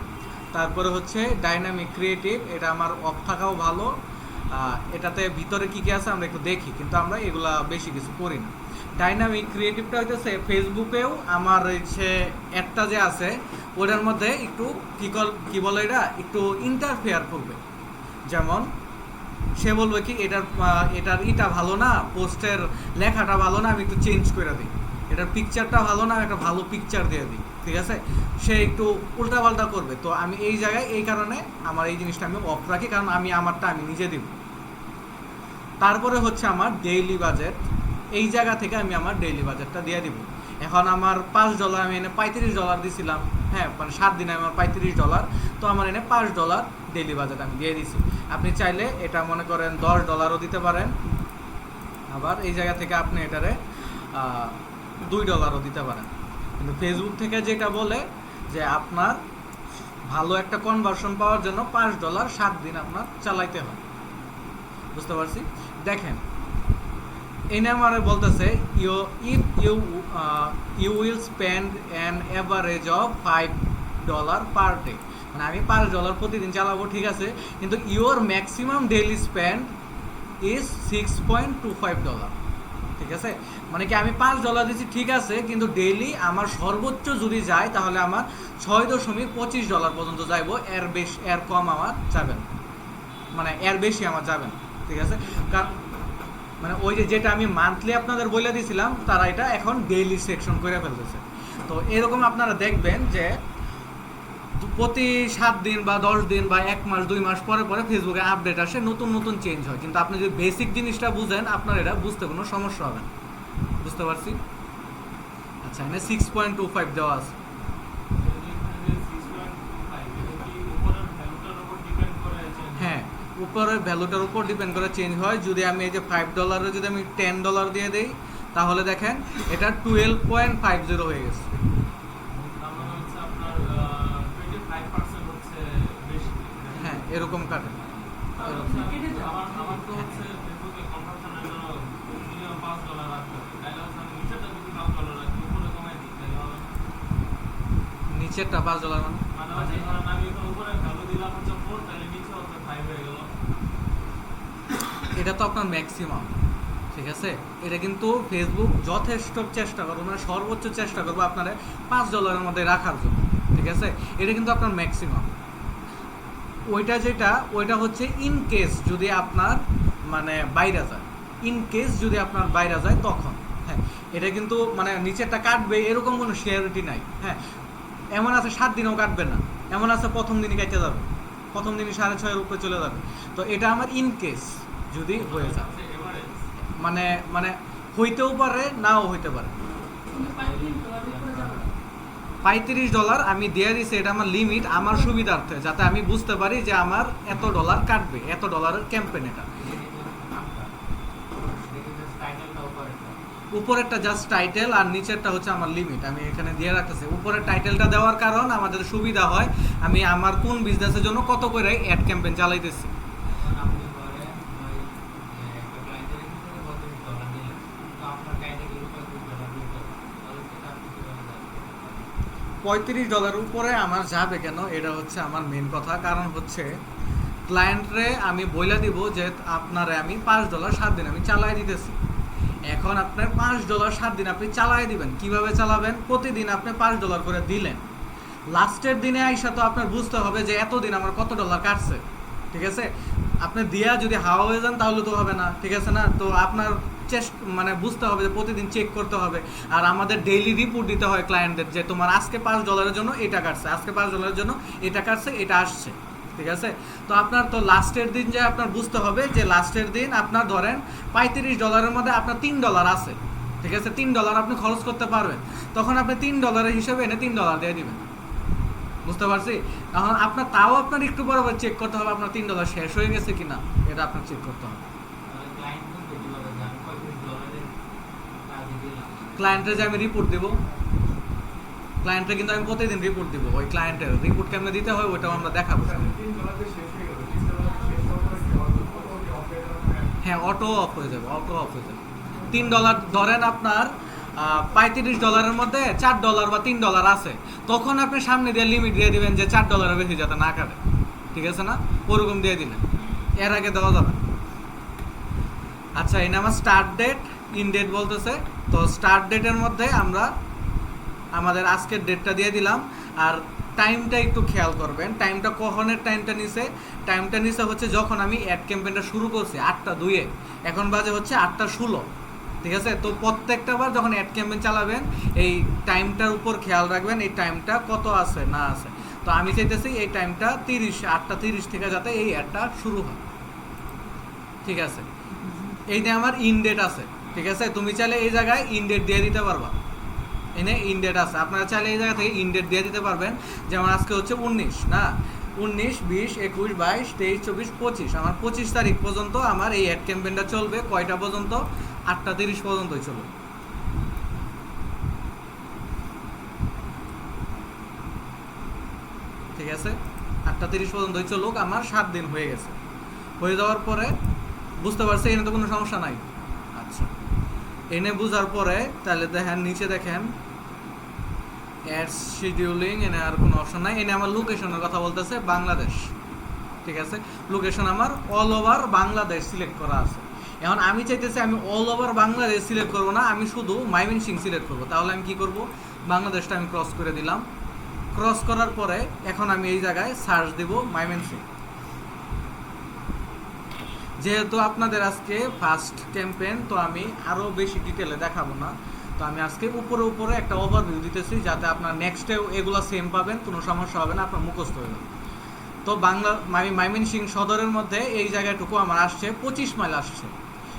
তারপরে হচ্ছে ডাইনামিক ক্রিয়েটিভ, এটা আমার অফ থাকাও ভালো। এটাতে ভিতরে কী কী আছে আমরা একটু দেখি, কিন্তু আমরা এগুলা বেশি কিছু করি না। ডাইনামিক ক্রিয়েটিভটা হইতেছে ফেসবুকেও আমার হচ্ছে একটা যে আছে ওটার মধ্যে একটু কী বলে এটা একটু ইন্টারফেয়ার করবে। যেমন সে বলবে কি এটার ইটা ভালো না, পোস্টের লেখাটা ভালো না, আমি একটু চেঞ্জ করে দিই, এটার পিকচারটা ভালো না, একটা ভালো পিকচার দিয়ে দিই, ঠিক আছে, সে একটু উল্টাপাল্টা করবে। তো আমি এই জায়গায় এই কারণে আমার এই জিনিসটা আমি অফ রাখি, কারণ আমি আমারটা আমি নিজে দিব। তারপরে হচ্ছে আমার ডেইলি বাজেট, এই জায়গা থেকে আমি আমার ডেইলি বাজেটটা দিয়ে দিব। এখন আমার $5 আমি এনে $35 দিছিলাম, হ্যাঁ, মানে 7 দিনে আমার $35, তো আমার এনে $5 ডেইলি বাজেট আমি দিয়ে দিছি। আপনি চাইলে এটা মনে করেন $10ও দিতে পারেন, আবার এই জায়গা থেকে আপনি এটারে $2ও দিতে পারেন। কিন্তু ফেসবুক থেকে যেটা বলে যে আপনার ভালো একটা কনভার্সন পাওয়ার জন্য $5 7 দিন আপনার চালাইতে হয়। বুঝতে পারছি? দেখেন এনে আমার বলতেছে if you will spend an average of $5 per day, মানে আমি $5 প্রতিদিন চালাবো, ঠিক আছে, কিন্তু your maximum daily spend is $6.25, ঠিক আছে, মানে কি আমি $5 দিচ্ছি, ঠিক আছে, কিন্তু ডেইলি আমার সর্বোচ্চ যদি যায় তাহলে আমার $6.25 পর্যন্ত যাইব, এর কম আমার যাবে না, মানে এর বেশি আমার যাবে না, ঠিক আছে। কারণ মানে ওই যেটা আমি মান্থলি আপনাদের বলে দিয়েছিলাম তারা এটা এখন ডেইলি সেকশন করে ফেলতেছে। তো এরকম আপনারা দেখবেন যে প্রতি 7 দিন বা 10 দিন বা 1 মাস 2 মাস পরে পরে ফেসবুকে আপডেট আসে, নতুন নতুন চেঞ্জ হয়, কিন্তু আপনি যদি বেসিক জিনিসটা বুঝেন আপনার এটা বুঝতে কোনো সমস্যা হবে না। বুঝতে পারছি? আচ্ছা, এখানে 6.25 দেওয়া আছে। হ্যাঁ, উপরের ভ্যালুটার উপর ডিপেন্ড করে চেঞ্জ হয়। যদি আমি এই যে $5 যদি আমি $10 দিয়ে দেই তাহলে দেখেন এটা 12.50 হয়ে গেছে। হ্যাঁ, এরকম কাটে। নিচেরটা $5 মানে এটা তো আপনার ম্যাক্সিমাম, ঠিক আছে। এটা কিন্তু ফেসবুক যথেষ্ট চেষ্টা করবো, মানে সর্বোচ্চ চেষ্টা করবো আপনারা $5 মধ্যে রাখার জন্য, ঠিক আছে। এটা কিন্তু আপনার ম্যাক্সিমাম। ওইটা হচ্ছে ইন কেস যদি আপনার মানে বাইরে যায়, ইন কেস যদি আপনার বাইরে যায় তখন, হ্যাঁ, এটা কিন্তু মানে নিচেরটা কাটবে এরকম কোনো শিওরিটি নাই। হ্যাঁ, এমন আছে 7 দিনও কাটবে না, এমন আছে প্রথম দিনই কেটে যাবে, প্রথম দিনই 6.5-এর উপরে চলে যাবে। তো এটা আমার ইন কেস যদি হয়ে যায়, মানে মানে হইতেও পারে নাও হইতে পারে। $35 আমি দিয়ে দিছি, এটা আমার লিমিট, আমার সুবিধার্থে, যাতে আমি বুঝতে পারি যে আমার $এত কাটবে, $এত ক্যাম্পেইন। এটা উপরেরটা জাস্ট টাইটেল আর নিচেরটা হচ্ছে আমার লিমিট, আমি এখানে দিয়ে রাখতেছি। উপরের টাইটেলটা দেওয়ার কারণ আমাদের সুবিধা হয়, আমি আমার কোন বিজনেসের জন্য কত করে অ্যাড ক্যাম্পেইন চালাইতেছি। $35 উপরে আমার যাবে কেন, এটা হচ্ছে আমার মেন কথা। কারণ হচ্ছে ক্লায়েন্টরে আমি বলে দিব যে আপনারে আমি $5 7 দিন আমি চালাই দিতেছি। এখন আপনার $5 7 দিন আপনি চালাই দিবেন। কিভাবে চালাবেন? প্রতিদিন আপনি $5 করে দিলেন। লাস্টের দিনে আইসা তো আপনার বুঝতে হবে যে এতদিন আমার কত ডলার কাটছে, ঠিক আছে? আপনি দিয়া যদি হাওয়া হয়ে যান তাহলে তো হবে না, ঠিক আছে না? তো আপনার মানে বুঝতে হবে যে প্রতিদিন চেক করতে হবে। আর আমাদের ডেইলি রিপোর্ট দিতে হয় ক্লায়েন্টদের যে তোমার আজকে $5 জন্য এটা কাটছে, আজকে $5 জন্য এটা কাটছে, এটা আসছে, ঠিক আছে? তো আপনার তো লাস্টের দিন যে আপনার বুঝতে হবে যে লাস্টের দিন আপনার ধরেন $35 মধ্যে আপনার $3 আছে, ঠিক আছে? $3 আপনি খরচ করতে পারবেন, তখন আপনি $3 হিসেবে এনে $3 দিয়ে দিবেন। বুঝতে পারছি? এখন আপনার তাও আপনার একটু বরাবর চেক করতে হবে আপনার $3 শেষ হয়ে গেছে কিনা, এটা আপনার চেক করতে হবে। ক্লায়েন্টের যে আমি রিপোর্ট দেবো, ক্লায়েন্টের কিন্তু আমি প্রতিদিন রিপোর্ট দিব। ওই ক্লায়েন্টের রিপোর্ট কেমনে দিতে হয় ওইটাও আমরা দেখাবো। হ্যাঁ, অটো অফ হয়ে যাবে, অটো অফ হয়ে যাবে। $3 ধরেন আপনার $35 মধ্যে $4 বা $3 আছে, তখন আপনি সামনে দিয়ে লিমিট দিয়ে দিবেন যে $4 বেশি যাতে না কাটে, ঠিক আছে না? ওরকম দিয়ে দিলেন, এর আগে দেওয়া যাবে। আচ্ছা, এই আমার স্টার্ট ডেট, ইন ডেট বলতেছে। তো স্টার্ট ডেটের মধ্যে আমরা আমাদের আজকের ডেটটা দিয়ে দিলাম। আর টাইমটা একটু খেয়াল করবেন, টাইমটা কখনের টাইমটা নিচে হচ্ছে যখন আমি অ্যাড ক্যাম্পেইনটা শুরু করছি 8:02, এখন বাজে হচ্ছে 8:16, ঠিক আছে? তো প্রত্যেকটা বার যখন অ্যাড ক্যাম্পেইন চালাবেন এই টাইমটার উপর খেয়াল রাখবেন, এই টাইমটা কত আছে না আছে। তো আমি চাইতেছি এই টাইমটা 8:30 থেকে যাতে এই অ্যাডটা শুরু হয়, ঠিক আছে? এইটা আমার ইন ডেট আছে, ঠিক আছে? তুমি চাইলে এই জায়গায় ইন ডেট দিয়ে দিতে পারবা, এনে ইন ডেট আছে, আপনারা চাইলে এই জায়গা থেকে ইন ডেট দিয়ে দিতে পারবেন। যেমন আজকে হচ্ছে 19 না, 19, 20, 21, 22, 23, 24, 25, আমার 25 তারিখ পর্যন্ত আমার এই অ্যাড ক্যাম্পেইনটা চলবে। কয়টা পর্যন্ত? 8:30 পর্যন্তই চলবে, ঠিক আছে? 8:30 পর্যন্তই চলুক, আমার 7 দিন হয়ে গেছে। হয়ে যাওয়ার পরে বুঝতে পারছি এনে তো কোনো সমস্যা নাই। আচ্ছা, এনে বুঝার পরে তাহলে দেখেন নিচে দেখেন অ্যাড শিডিউলিং, এনে আর কোনো অপশন নাই। এনে আমার লোকেশনের কথা বলতেছে বাংলাদেশ, ঠিক আছে? লোকেশন আমার অল ওভার বাংলাদেশ সিলেক্ট করা আছে। এখন আমি চাইতেছি আমি অল ওভার বাংলাদেশ সিলেক্ট করবো না, আমি শুধু ময়মনসিংহ সিলেক্ট করবো। তাহলে আমি কি করব? বাংলাদেশটা আমি ক্রস করে দিলাম। ক্রস করার পরে এখন আমি এই জায়গায় সার্চ দিব ময়মনসিংহ। যেহেতু আপনাদের আজকে ফার্স্ট ক্যাম্পেইন, তো আমি আরও বেশি ডিটেলে দেখাবো না। তো আমি আজকে উপরে একটা ওভারভিউ দিতেছি যাতে আপনার নেক্সটেও এগুলো সেম পাবেন, কোনো সমস্যা হবে না, আপনার মুখস্থ হয়ে যাবে। তো ময়মনসিংহ সদরের মধ্যে এই জায়গাটুকু আমার আসছে 25 মাইল আসছে।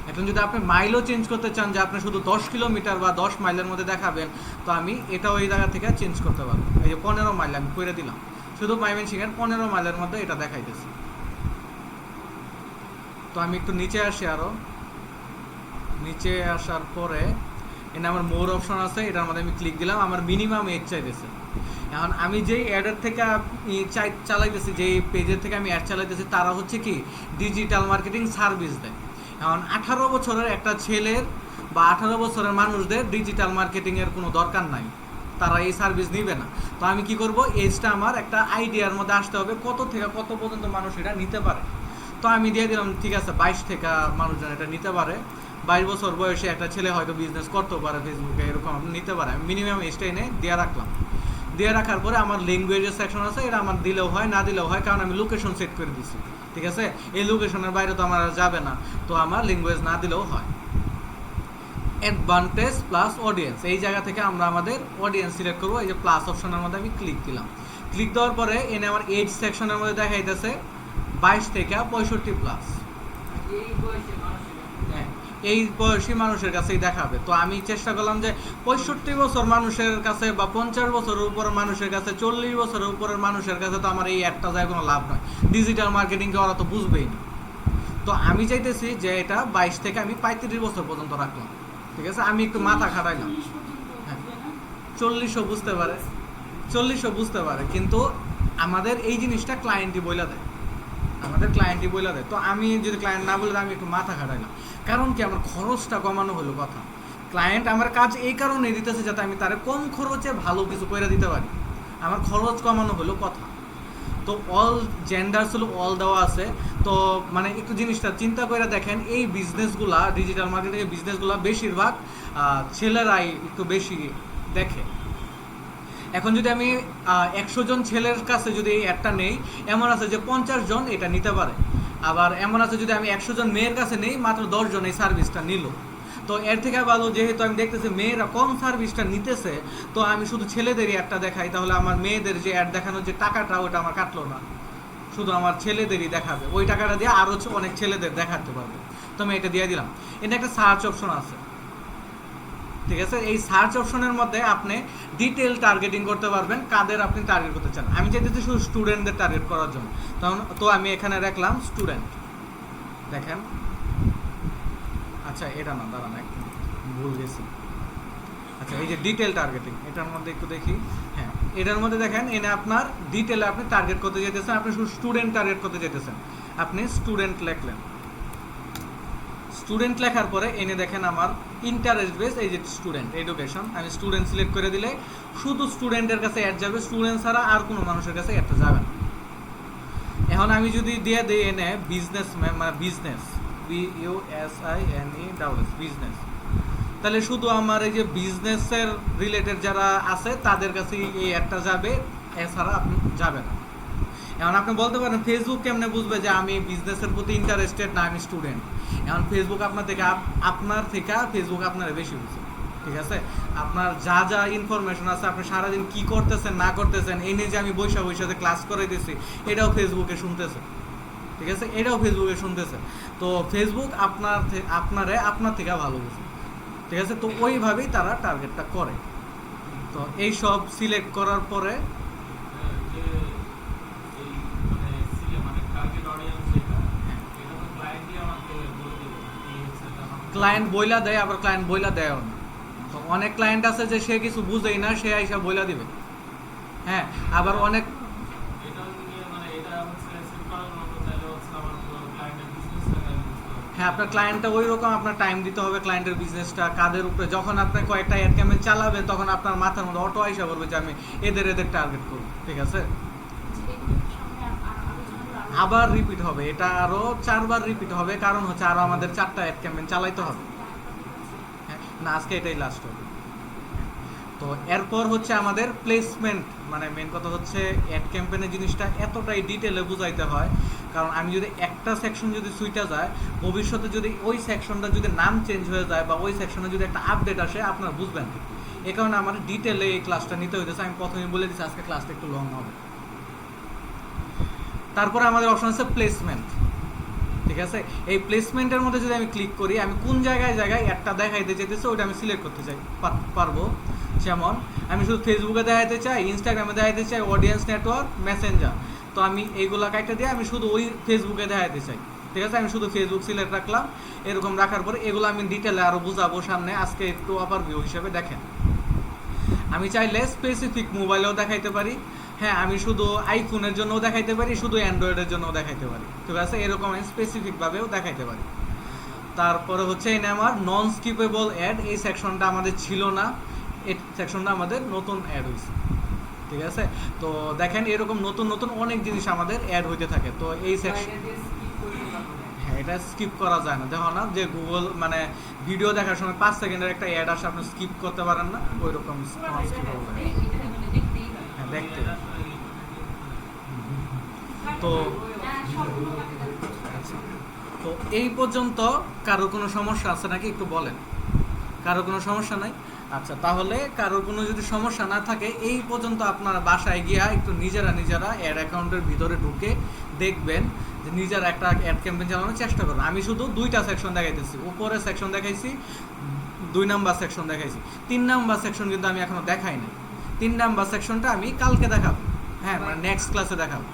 এখন যদি আপনি মাইলও চেঞ্জ করতে চান যে আপনি শুধু 10 কিলোমিটার বা 10 মাইলের মধ্যে দেখাবেন, তো আমি এটাও এই জায়গা থেকে চেঞ্জ করতে পারবো। এই যে 15 মাইল আমি করে দিলাম, শুধু ময়মনসিংহের 15 মাইলের মধ্যে এটা দেখাইতেছি। তো আমি একটু নিচে আসি, আরও নিচে আসার পরে এখানে আমার মোর অপশন আছে, এটার মধ্যে আমি ক্লিক দিলাম। আমার মিনিমাম এজ চাইতেছে। এখন আমি যেই অ্যাডের থেকে চালাইতেছি, যেই পেজের থেকে আমি অ্যাড চালাইতেছি, তারা হচ্ছে কি ডিজিটাল মার্কেটিং সার্ভিস দেয়। এখন 18 বছরের একটা ছেলের বা 18 বছরের মানুষদের ডিজিটাল মার্কেটিংয়ের কোনো দরকার নাই, তারা এই সার্ভিস নিবে না। তো আমি কি করব? এজটা আমার একটা আইডিয়ার মধ্যে আসতে হবে কত থেকে কত পর্যন্ত মানুষ এটা নিতে পারে। তো আমি দিয়ে দিলাম, ঠিক আছে 22 থেকে মানুষজন এটা নিতে পারে। 22 বছর বয়সে একটা ছেলে হয়তো বিজনেস করতেও পারে ফেসবুকে, এরকম নিতে পারে। আমি মিনিমাম এজটা এনে দিয়ে রাখলাম। দিয়ে রাখার পরে আমার ল্যাঙ্গুয়েজের সেকশন আছে, এটা আমার দিলেও হয় না দিলেও হয়, কারণ আমি লোকেশন সেট করে দিচ্ছি, ঠিক আছে? এই লোকেশনের বাইরে তো আমার যাবে না, তো আমার ল্যাঙ্গুয়েজ না দিলেও হয়। অ্যাডভান্টেজ প্লাস অডিয়েন্স, এই জায়গা থেকে আমরা আমাদের অডিয়েন্স সিলেক্ট করবো। এই যে প্লাস অপশনের মধ্যে আমি ক্লিক দিলাম। ক্লিক দেওয়ার পরে এনে আমার এজ সেকশনের মধ্যে দেখাইতেছে 22 থেকে 65 প্লাস। এই বয়সী মানুষের কাছেই দেখাবে। তো আমি চেষ্টা করলাম যে 65 বছর মানুষের কাছে বা 50 বছরের উপরের মানুষের কাছে, 40 বছরের উপরের মানুষের কাছে তো আমার এই অ্যাডটা যায় কোনো লাভ নয়। ডিজিটাল মার্কেটিংকে ওরা তো বুঝবেই না। তো আমি চাইতেছি যে এটা 22 থেকে আমি 35 বছর পর্যন্ত রাখলাম, ঠিক আছে? আমি একটু মাথা খাটাইলাম। হ্যাঁ, 40ও বুঝতে পারে, কিন্তু আমাদের এই জিনিসটা ক্লায়েন্টই বইলা দেয়, তো আমি যদি ক্লায়েন্ট না বলে আমি একটু মাথা খাটাইলাম। কারণ কি, আমার খরচটা কমানো হলো কথা। ক্লায়েন্ট আমার কাজ এই কারণে দিতেছে যাতে আমি তারে কম খরচে ভালো কিছু করে দিতে পারি, আমার খরচ কমানো হলো কথা। তো তো অল জেন্ডার্স হলো অল দেওয়া আছে। তো মানে একটু জিনিসটা চিন্তা করে দেখেন, এই বিজনেসগুলা ডিজিটাল মার্কেটিং এর বিজনেসগুলা বেশিরভাগ ছেলেরাই একটু বেশি দেখে। এখন যদি আমি 100 জন ছেলের কাছে যদি এই অ্যাডটা নেই, এমন আছে যে 50 জন এটা নিতে পারে। আবার এমন আছে যদি আমি 100 জন মেয়ের কাছে নেই, মাত্র 10 জন এই সার্ভিসটা নিল। তো এর থেকে ভালো যেহেতু আমি দেখতেছি মেয়েরা কম সার্ভিসটা নিতেছে, তো আমি শুধু ছেলেদেরই অ্যাডটা দেখাই, তাহলে আমার মেয়েদের যে অ্যাড দেখানোর যে টাকাটা ওটা আমার কাটলো না, শুধু আমার ছেলেদেরই দেখাবে। ওই টাকাটা দিয়ে আরও অনেক ছেলেদের দেখাতে পারবে। তো আমি এটা দিয়ে দিলাম। এটা একটা সার্চ অপশন আছে, ঠিক আছে। এই সার্চ অপশনের মধ্যে আপনি ডিটেল টার্গেটিং করতে পারবেন, কাদের আপনি টার্গেট করতে চান। আমি চাইতেছি শুধু স্টুডেন্টদের টার্গেট করার জন্য, তখন তো আমি এখানে রাখলাম স্টুডেন্ট। দেখেন, আচ্ছা এটা না, দাঁড়ান একটু ভুল গেছি। আচ্ছা এই যে ডিটেল টার্গেটিং, এটার মধ্যে একটু দেখি। হ্যাঁ, এটার মধ্যে দেখেন এনে আপনার ডিটেলে আপনি টার্গেট করতে যেতেছেন, আপনি শুধু স্টুডেন্ট টার্গেট করতে যেতেছেন। আপনি স্টুডেন্ট লিখলেন, স্টুডেন্ট লেখার পরে এনে দেখেন আমার ইন্টারেস্ট বেস, এই যে স্টুডেন্ট এডুকেশন, আমি স্টুডেন্ট সিলেক্ট করে দিলে শুধু স্টুডেন্টের কাছে অ্যাড যাবে, স্টুডেন্ট ছাড়া আর কোনো মানুষের কাছে অ্যাডটা যাবে না। এখন আমি যদি দিয়ে দিই এনে বিজনেস, মানে বিজনেস BUSINESS বিজনেস, তাহলে শুধু আমার এই যে বিজনেসের রিলেটেড যারা আছে তাদের কাছে এই অ্যাডটা যাবে, এছাড়া আপনি যাবে না। এখন আপনি বলতে পারেন ফেসবুক কেমনে বুঝবে যে আমি বিজনেসের প্রতি ইন্টারেস্টেড না আমি স্টুডেন্ট? এখন ফেসবুক আপনার থেকে ফেসবুক আপনার বেশি বুঝে, ঠিক আছে। আপনার যা যা ইনফরমেশন আছে, আপনি সারাদিন কি করতেছেন না করতেছেন, এই নিয়ে যে আমি বৈশাখে ক্লাস করে দিচ্ছি, এটাও ফেসবুকে শুনতেছে, ঠিক আছে, এটাও ফেসবুকে শুনতেছে। তো ফেসবুক আপনার থেকে ভালো বুঝে, ঠিক আছে। তো ওইভাবেই তারা টার্গেটটা করে। তো এই সব সিলেক্ট করার পরে ক্লায়েন্ট বইলা দেয়, আবার ক্লায়েন্ট বইলা দেয়ও না। তো অনেক ক্লায়েন্ট আছে যে সে কিছু বুঝেই না, সে আইসা বইলা দিবে। হ্যাঁ, আবার অনেক হ্যাঁ, আপনার ক্লায়েন্টটা ওই রকম, আপনার টাইম দিতে হবে ক্লায়েন্টের বিজনেসটা কাদের উপরে। যখন আপনি কয়েকটা অ্যাড ক্যাম্পেইন চালাবেন, তখন আপনার মাথার মধ্যে অটো আইসা বলবে যে আমি এদের টার্গেট করব, ঠিক আছে। আবার রিপিট হবে, এটা আরো 4 বার রিপিট হবে, কারণ হচ্ছে আরো আমাদের 4টা অ্যাড ক্যাম্পেইন চালাইতে হবে। হ্যাঁ, না আজকে এটাই লাস্ট হবে। তো এরপর হচ্ছে আমাদের প্লেসমেন্ট, মানে মেন কথা হচ্ছে অ্যাড ক্যাম্পেইনের জিনিসটা এতটাই ডিটেলে বুঝাইতে হয়, কারণ আমি যদি একটা সেকশন যদি সুইটা যায়, ভবিষ্যতে যদি ওই সেকশনটা যদি নাম চেঞ্জ হয়ে যায় বা ওই সেকশনে যদি একটা আপডেট আসে, আপনারা বুঝবেন। এই কারণে আমার ডিটেলে এই ক্লাসটা নিতে হইতেছে। আমি প্রথমে বলে দিচ্ছি আজকে ক্লাসটা একটু লং হবে। তারপরে আমাদের অপশন আছে প্লেসমেন্ট, ঠিক আছে। এই প্লেসমেন্টের মধ্যে যদি আমি ক্লিক করি, আমি কোন জায়গায় অ্যাডটা দেখাইতে চাইতেছি ওইটা আমি সিলেক্ট করতে পারবো। যেমন আমি শুধু ফেসবুকে দেখাইতে চাই, ইনস্টাগ্রামে দেখাইতে চাই, অডিয়েন্স নেটওয়ার্ক, মেসেঞ্জার। তো আমি এইগুলা কাইটা দিয়ে আমি শুধু ওই ফেসবুকে দেখাইতে চাই, ঠিক আছে। আমি শুধু ফেসবুক সিলেক্ট রাখলাম। এরকম রাখার পরে এগুলো আমি ডিটেলে আরও বুঝাবো সামনে, আজকে একটু ওভারভিউ হিসেবে দেখেন। আমি চাইলে স্পেসিফিক মোবাইলেও দেখাইতে পারি। হ্যাঁ, আমি শুধু আইফোনের জন্যও দেখাইতে পারি, শুধু অ্যান্ড্রয়েডের জন্যও দেখাইতে পারি, ঠিক আছে। এরকম আমি স্পেসিফিকভাবেও দেখাইতে পারি। তারপরে হচ্ছে এনে আমার নন স্কিপেবল অ্যাড, এই সেকশনটা আমাদের ছিল না, এই সেকশনটা আমাদের নতুন অ্যাড হয়েছে, ঠিক আছে। তো দেখেন এরকম নতুন অনেক জিনিস আমাদের অ্যাড হইতে থাকে। তো এই সেকশন, হ্যাঁ, এটা স্কিপ করা যায় না। দেখো না যে গুগল মানে ভিডিও দেখার সময় 5 সেকেন্ডের একটা অ্যাড আসে, আপনি স্কিপ করতে পারেন না, ওই রকম দেখতে। তো তো এই পর্যন্ত কারো কোনো সমস্যা আছে নাকি একটু বলেন? কারো কোনো সমস্যা নাই? আচ্ছা, তাহলে কারোর কোনো যদি সমস্যা না থাকে, এই পর্যন্ত আপনারা বাসায় গিয়া একটু নিজেরা অ্যাড অ্যাকাউন্টের ভিতরে ঢুকে দেখবেন যে নিজেরা একটা অ্যাড ক্যাম্পেইন চালানোর চেষ্টা করবেন। আমি শুধু 2টা সেকশন দেখাইতেছি, উপরের সেকশন দেখাইছি, 2 নাম্বার সেকশন দেখাইছি, 3 নাম্বার সেকশন কিন্তু আমি এখনো দেখাই নাই। 3 নাম্বার সেকশনটা আমি কালকে দেখাবো, হ্যাঁ, মানে নেক্সট ক্লাসে দেখাবো।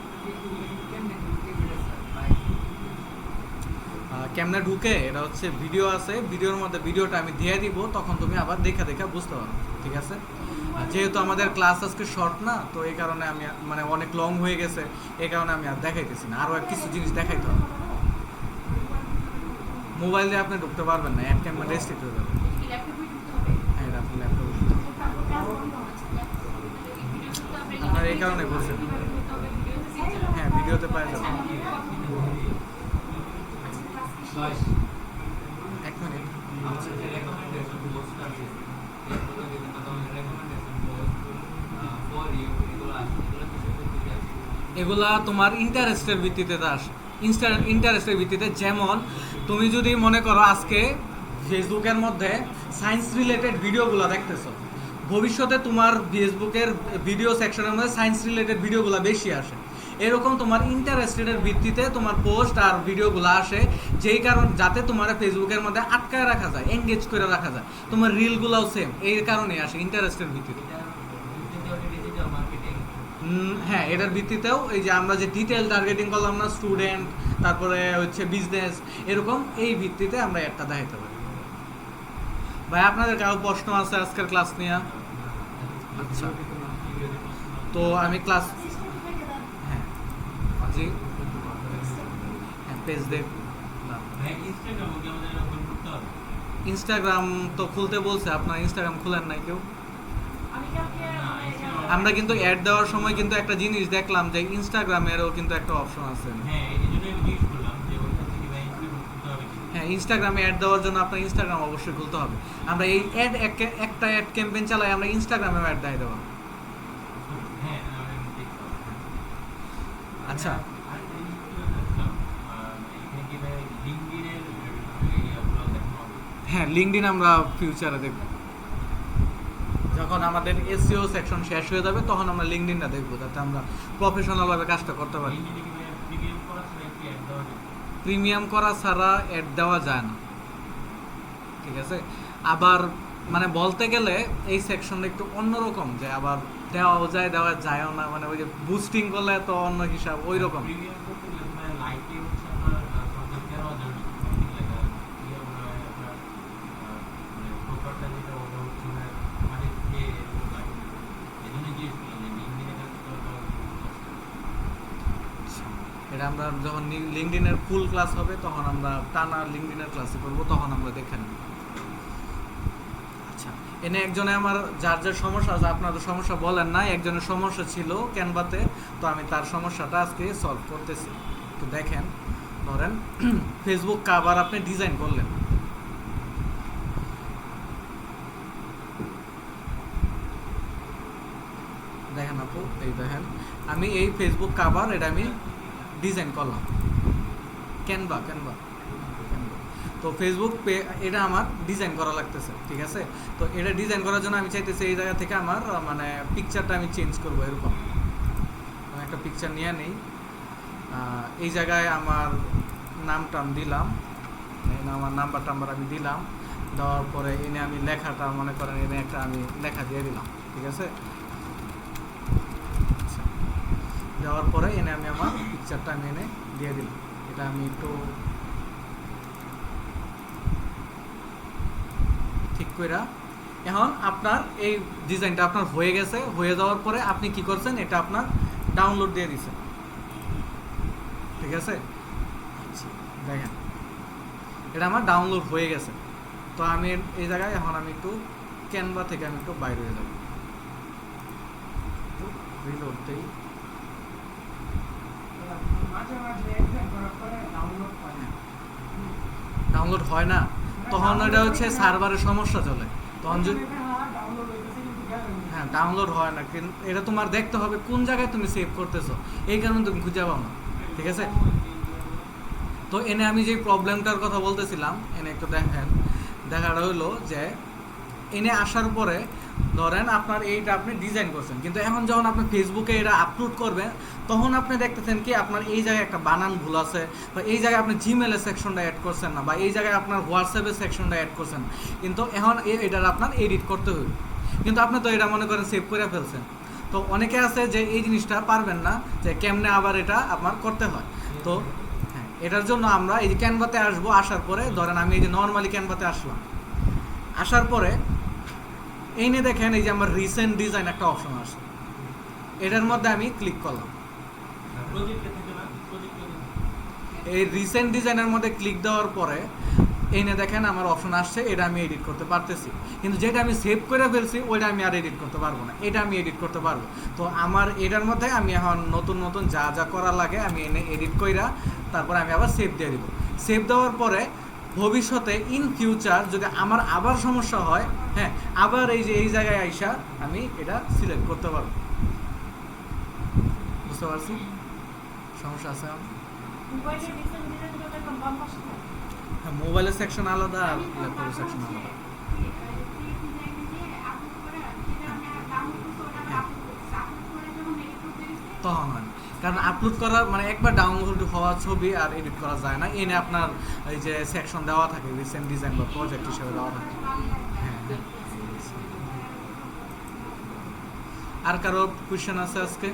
কেমনে ঢুকে, এটা হচ্ছে ভিডিও আছে, ভিডিওর মধ্যে ভিডিওটা আমি দিয়ে দিব, তখন তুমি আবার দেখা বুঝতে পারবে, ঠিক আছে। যেহেতু আমাদের ক্লাস আজকে শর্ট না, তো এই কারণে আমি মানে অনেক লং হয়ে গেছে, এই কারণে আমি আর দেখাইতেছি না, আরও কিছু জিনিস দেখাইতে হবে। মোবাইল দিয়ে আপনি ঢুকতে পারবেন না, অ্যাড ক্যাম্পেইন রেস্ট্রিক্ট হয়ে যাবে। হ্যাঁ, এটা আপনি ল্যাপটপে আপনার এই কারণে বলছেন। ভিডিওতে পাওয়া যাবে। আচ্ছা, আমি একটা কথা বলবো। আচ্ছা, ক্লাস কি শেষ? 1 মিনিট। এগুলা তোমার ইন্টারেস্টের ভিত্তিতে আসে, ইন্টারেস্টের ভিত্তিতে। যেমন তুমি যদি মনে করো আজকে ফেসবুকের মধ্যে সায়েন্স রিলেটেড ভিডিওগুলো দেখতেছো, ভবিষ্যতে তোমার ফেসবুকের ভিডিও সেকশনের মধ্যে সায়েন্স রিলেটেড ভিডিওগুলো বেশি আসে। এরকম তোমার ইন্টারেস্টেডের ভিত্তিতে তোমার পোস্ট আর ভিডিওগুলো আসে, যেই কারণ যাতে তোমার ফেসবুকের মধ্যে আটকায় রাখা যায়, এঙ্গেজ করে রাখা যায়। তোমার রিলগুলোও সেম এই কারণেই আসে, ইন্টারেস্টের ভিত্তিতে। হ্যাঁ, এটার ভিত্তিতেও এই যে আমরা যে ডিটেল টার্গেটিং করলাম না, স্টুডেন্ট, তারপরে হচ্ছে বিজনেস, এরকম এই ভিত্তিতে আমরা একটা দেখাইতে পারি। ভাই আপনাদের কারো প্রশ্ন আছে আজকের ক্লাস নিয়ে? আচ্ছা, তো আমি ক্লাস, হ্যাঁ জি, হ্যাঁ পেজ দেখ। ইনস্টাগ্রাম তো খুলতে বলছে, আপনার ইনস্টাগ্রাম খুলেন নাই কেউ? আমি কালকে আমরা কিন্তু অ্যাড দেওয়ার সময় কিন্তু একটা জিনিস দেখলাম যে ইনস্টাগ্রামেরও কিন্তু একটা অপশন আছে। হ্যাঁ, ইনস্টাগ্রামে অ্যাড দেওয়ার জন্য আপনার ইনস্টাগ্রাম অবশ্যই খুলতে হবে। আমরা এই একটা অ্যাড ক্যাম্পেইন চালাই, আমরা ইনস্টাগ্রামে অ্যাড দিয়ে দেবো। আচ্ছা, হ্যাঁ লিঙ্কডইন আমরা ফিউচারে দেখব, যখন আমাদের এসইও সেকশন শেষ হয়ে যাবে তখন আমরা লিঙ্কডইনটা দেখব, যাতে আমরা প্রফেশনালভাবে কাজটা করতে পারি। প্রিমিয়াম করা ছাড়া অ্যাড দেওয়া যায় না, ঠিক আছে। আবার মানে বলতে গেলে এই সেকশনটা একটু অন্যরকম, যে আবার দেওয়াও যায় দেওয়া যায়ও না, মানে ওই যে বুস্টিং করলে তো অন্য হিসাব ওই রকম। এটা আমরা যখন লিঙ্কডইনের ফুল ক্লাস হবে তখন আমরা টানা লিঙ্কডইনের ক্লাসে করব, তখন আমরা দেখে নেব। আচ্ছা, এনে একজনে আমার যার যার সমস্যা আছে, আপনাদের সমস্যা বলেন না, একজনের সমস্যা ছিল ক্যানভাতে, তো আমি তার সমস্যাটা আজকে সলভ করতেছি। তো দেখেন, ধরেন ফেসবুক কভার আপনি ডিজাইন করলেন, দেখেন আপু, এই দেখেন আমি এই ফেসবুক কভার এটা আমি ডিজাইন করলাম ক্যানভা। তো ফেসবুক এটা আমার ডিজাইন করা লাগতেছে, ঠিক আছে। তো এটা ডিজাইন করার জন্য আমি চাইতেছি এই জায়গা থেকে আমার মানে পিকচারটা আমি চেঞ্জ করবো। এরকম আমি একটা পিকচার নিয়ে নেই, এই জায়গায় আমার নামটা দিলাম, আমার নাম্বার আমি দিলাম, দেওয়ার পরে এনে আমি লেখাটা মনে করেন এনে একটা আমি লেখা দিয়ে দিলাম, ঠিক আছে। দেওয়ার পরে এনে আমি আমার পিকচারটা আমি এনে দিয়ে দিলাম। এটা আমি একটু ঠিক কইরা, এখন আপনার এই ডিজাইনটা আপনার হয়ে গেছে। হয়ে যাওয়ার পরে আপনি কি করছেন, এটা আপনার ডাউনলোড দিয়ে দিচ্ছেন, ঠিক আছে। দেখেন এটা আমার ডাউনলোড হয়ে গেছে। তো আমি এই জায়গায় এখন আমি একটু ক্যানভা থেকে আমি একটু বাইরে হয়ে যাব, রিলোড দেই। ডাউনলোড হয় না, তখন এটা হচ্ছে সার্ভারের সমস্যা চলে, তখন যদি হ্যাঁ ডাউনলোড হয় না। কিন্তু এটা তোমার দেখতে হবে কোন জায়গায় তুমি সেভ করতেছো, এই কারণে তুমি খুঁজে পাও না, ঠিক আছে। তো এনে আমি যে প্রবলেমটার কথা বলতেছিলাম, এনে একটু দেখেন, দেখাটা হলো যে এনে আসার পরে ধরেন আপনার এইটা আপনি ডিজাইন করছেন, কিন্তু এখন যখন আপনি ফেসবুকে এটা আপলোড করবেন তখন আপনি দেখতেছেন কি আপনার এই জায়গায় একটা বানান ভুল আছে, বা এই জায়গায় আপনি জিমেলের সেকশনটা অ্যাড করছেন না, বা এই জায়গায় আপনার হোয়াটসঅ্যাপের সেকশনটা অ্যাড করছেন। কিন্তু এখন এটার আপনার এডিট করতে হবে, কিন্তু আপনি তো এটা মনে করেন সেভ করে ফেলছেন। তো অনেকে আছে যে এই জিনিসটা পারবেন না, যে কেমনে আবার এটা আপনার করতে হয়। তো হ্যাঁ, এটার জন্য আমরা এই যে ক্যানভাতে আসবো, আসার পরে ধরেন আমি এই যে নর্মালি ক্যানভাতে আসলাম, আসার পরে এই নিয়ে দেখেন এই যে আমার রিসেন্ট ডিজাইন একটা অপশন আসে, এটার মধ্যে আমি ক্লিক করলাম। এই রিসেন্ট ডিজাইনের মধ্যে ক্লিক দেওয়ার পরে এই নিয়ে দেখেন আমার অপশন আসছে, এটা আমি এডিট করতে পারতেছি, কিন্তু যেটা আমি সেভ করে ফেলছি ওইটা আমি আর এডিট করতে পারবো না, এটা আমি এডিট করতে পারবো। তো আমার এটার মধ্যে আমি এখন নতুন নতুন যা যা করা লাগে আমি এনে এডিট কইরা তারপরে আমি আবার সেভ দিয়ে দিব। সেভ দেওয়ার পরে ভবিষ্যতে ইন ফিউচার যদি আমার আবার সমস্যা হয়, হ্যাঁ, আবার এই যে এই জায়গায় আইসা আমি এটা সিলেক্ট করতে পারবো। বুঝতে পারছি? সমস্যা আছে আমার? মোবাইলের ডিসপ্লে যেটা যেটা একদম বাম পাশে থাকে। হ্যাঁ, মোবাইলের সেকশন আলাদা আর ল্যাপটপের সেকশন আলাদা। তখন হয়, কারণ আপলোড করা মানে একবার ডাউনলোড হওয়া ছবি আর এডিট করা যায় না, এনে আপনার এই যে সেকশন দেওয়া থাকে রিসেন্ট ডিজাইন বা প্রজেক্ট হিসেবে দেওয়া থাকে। হ্যাঁ হ্যাঁ। আর কারো কোয়েশ্চেন আছে আজকে?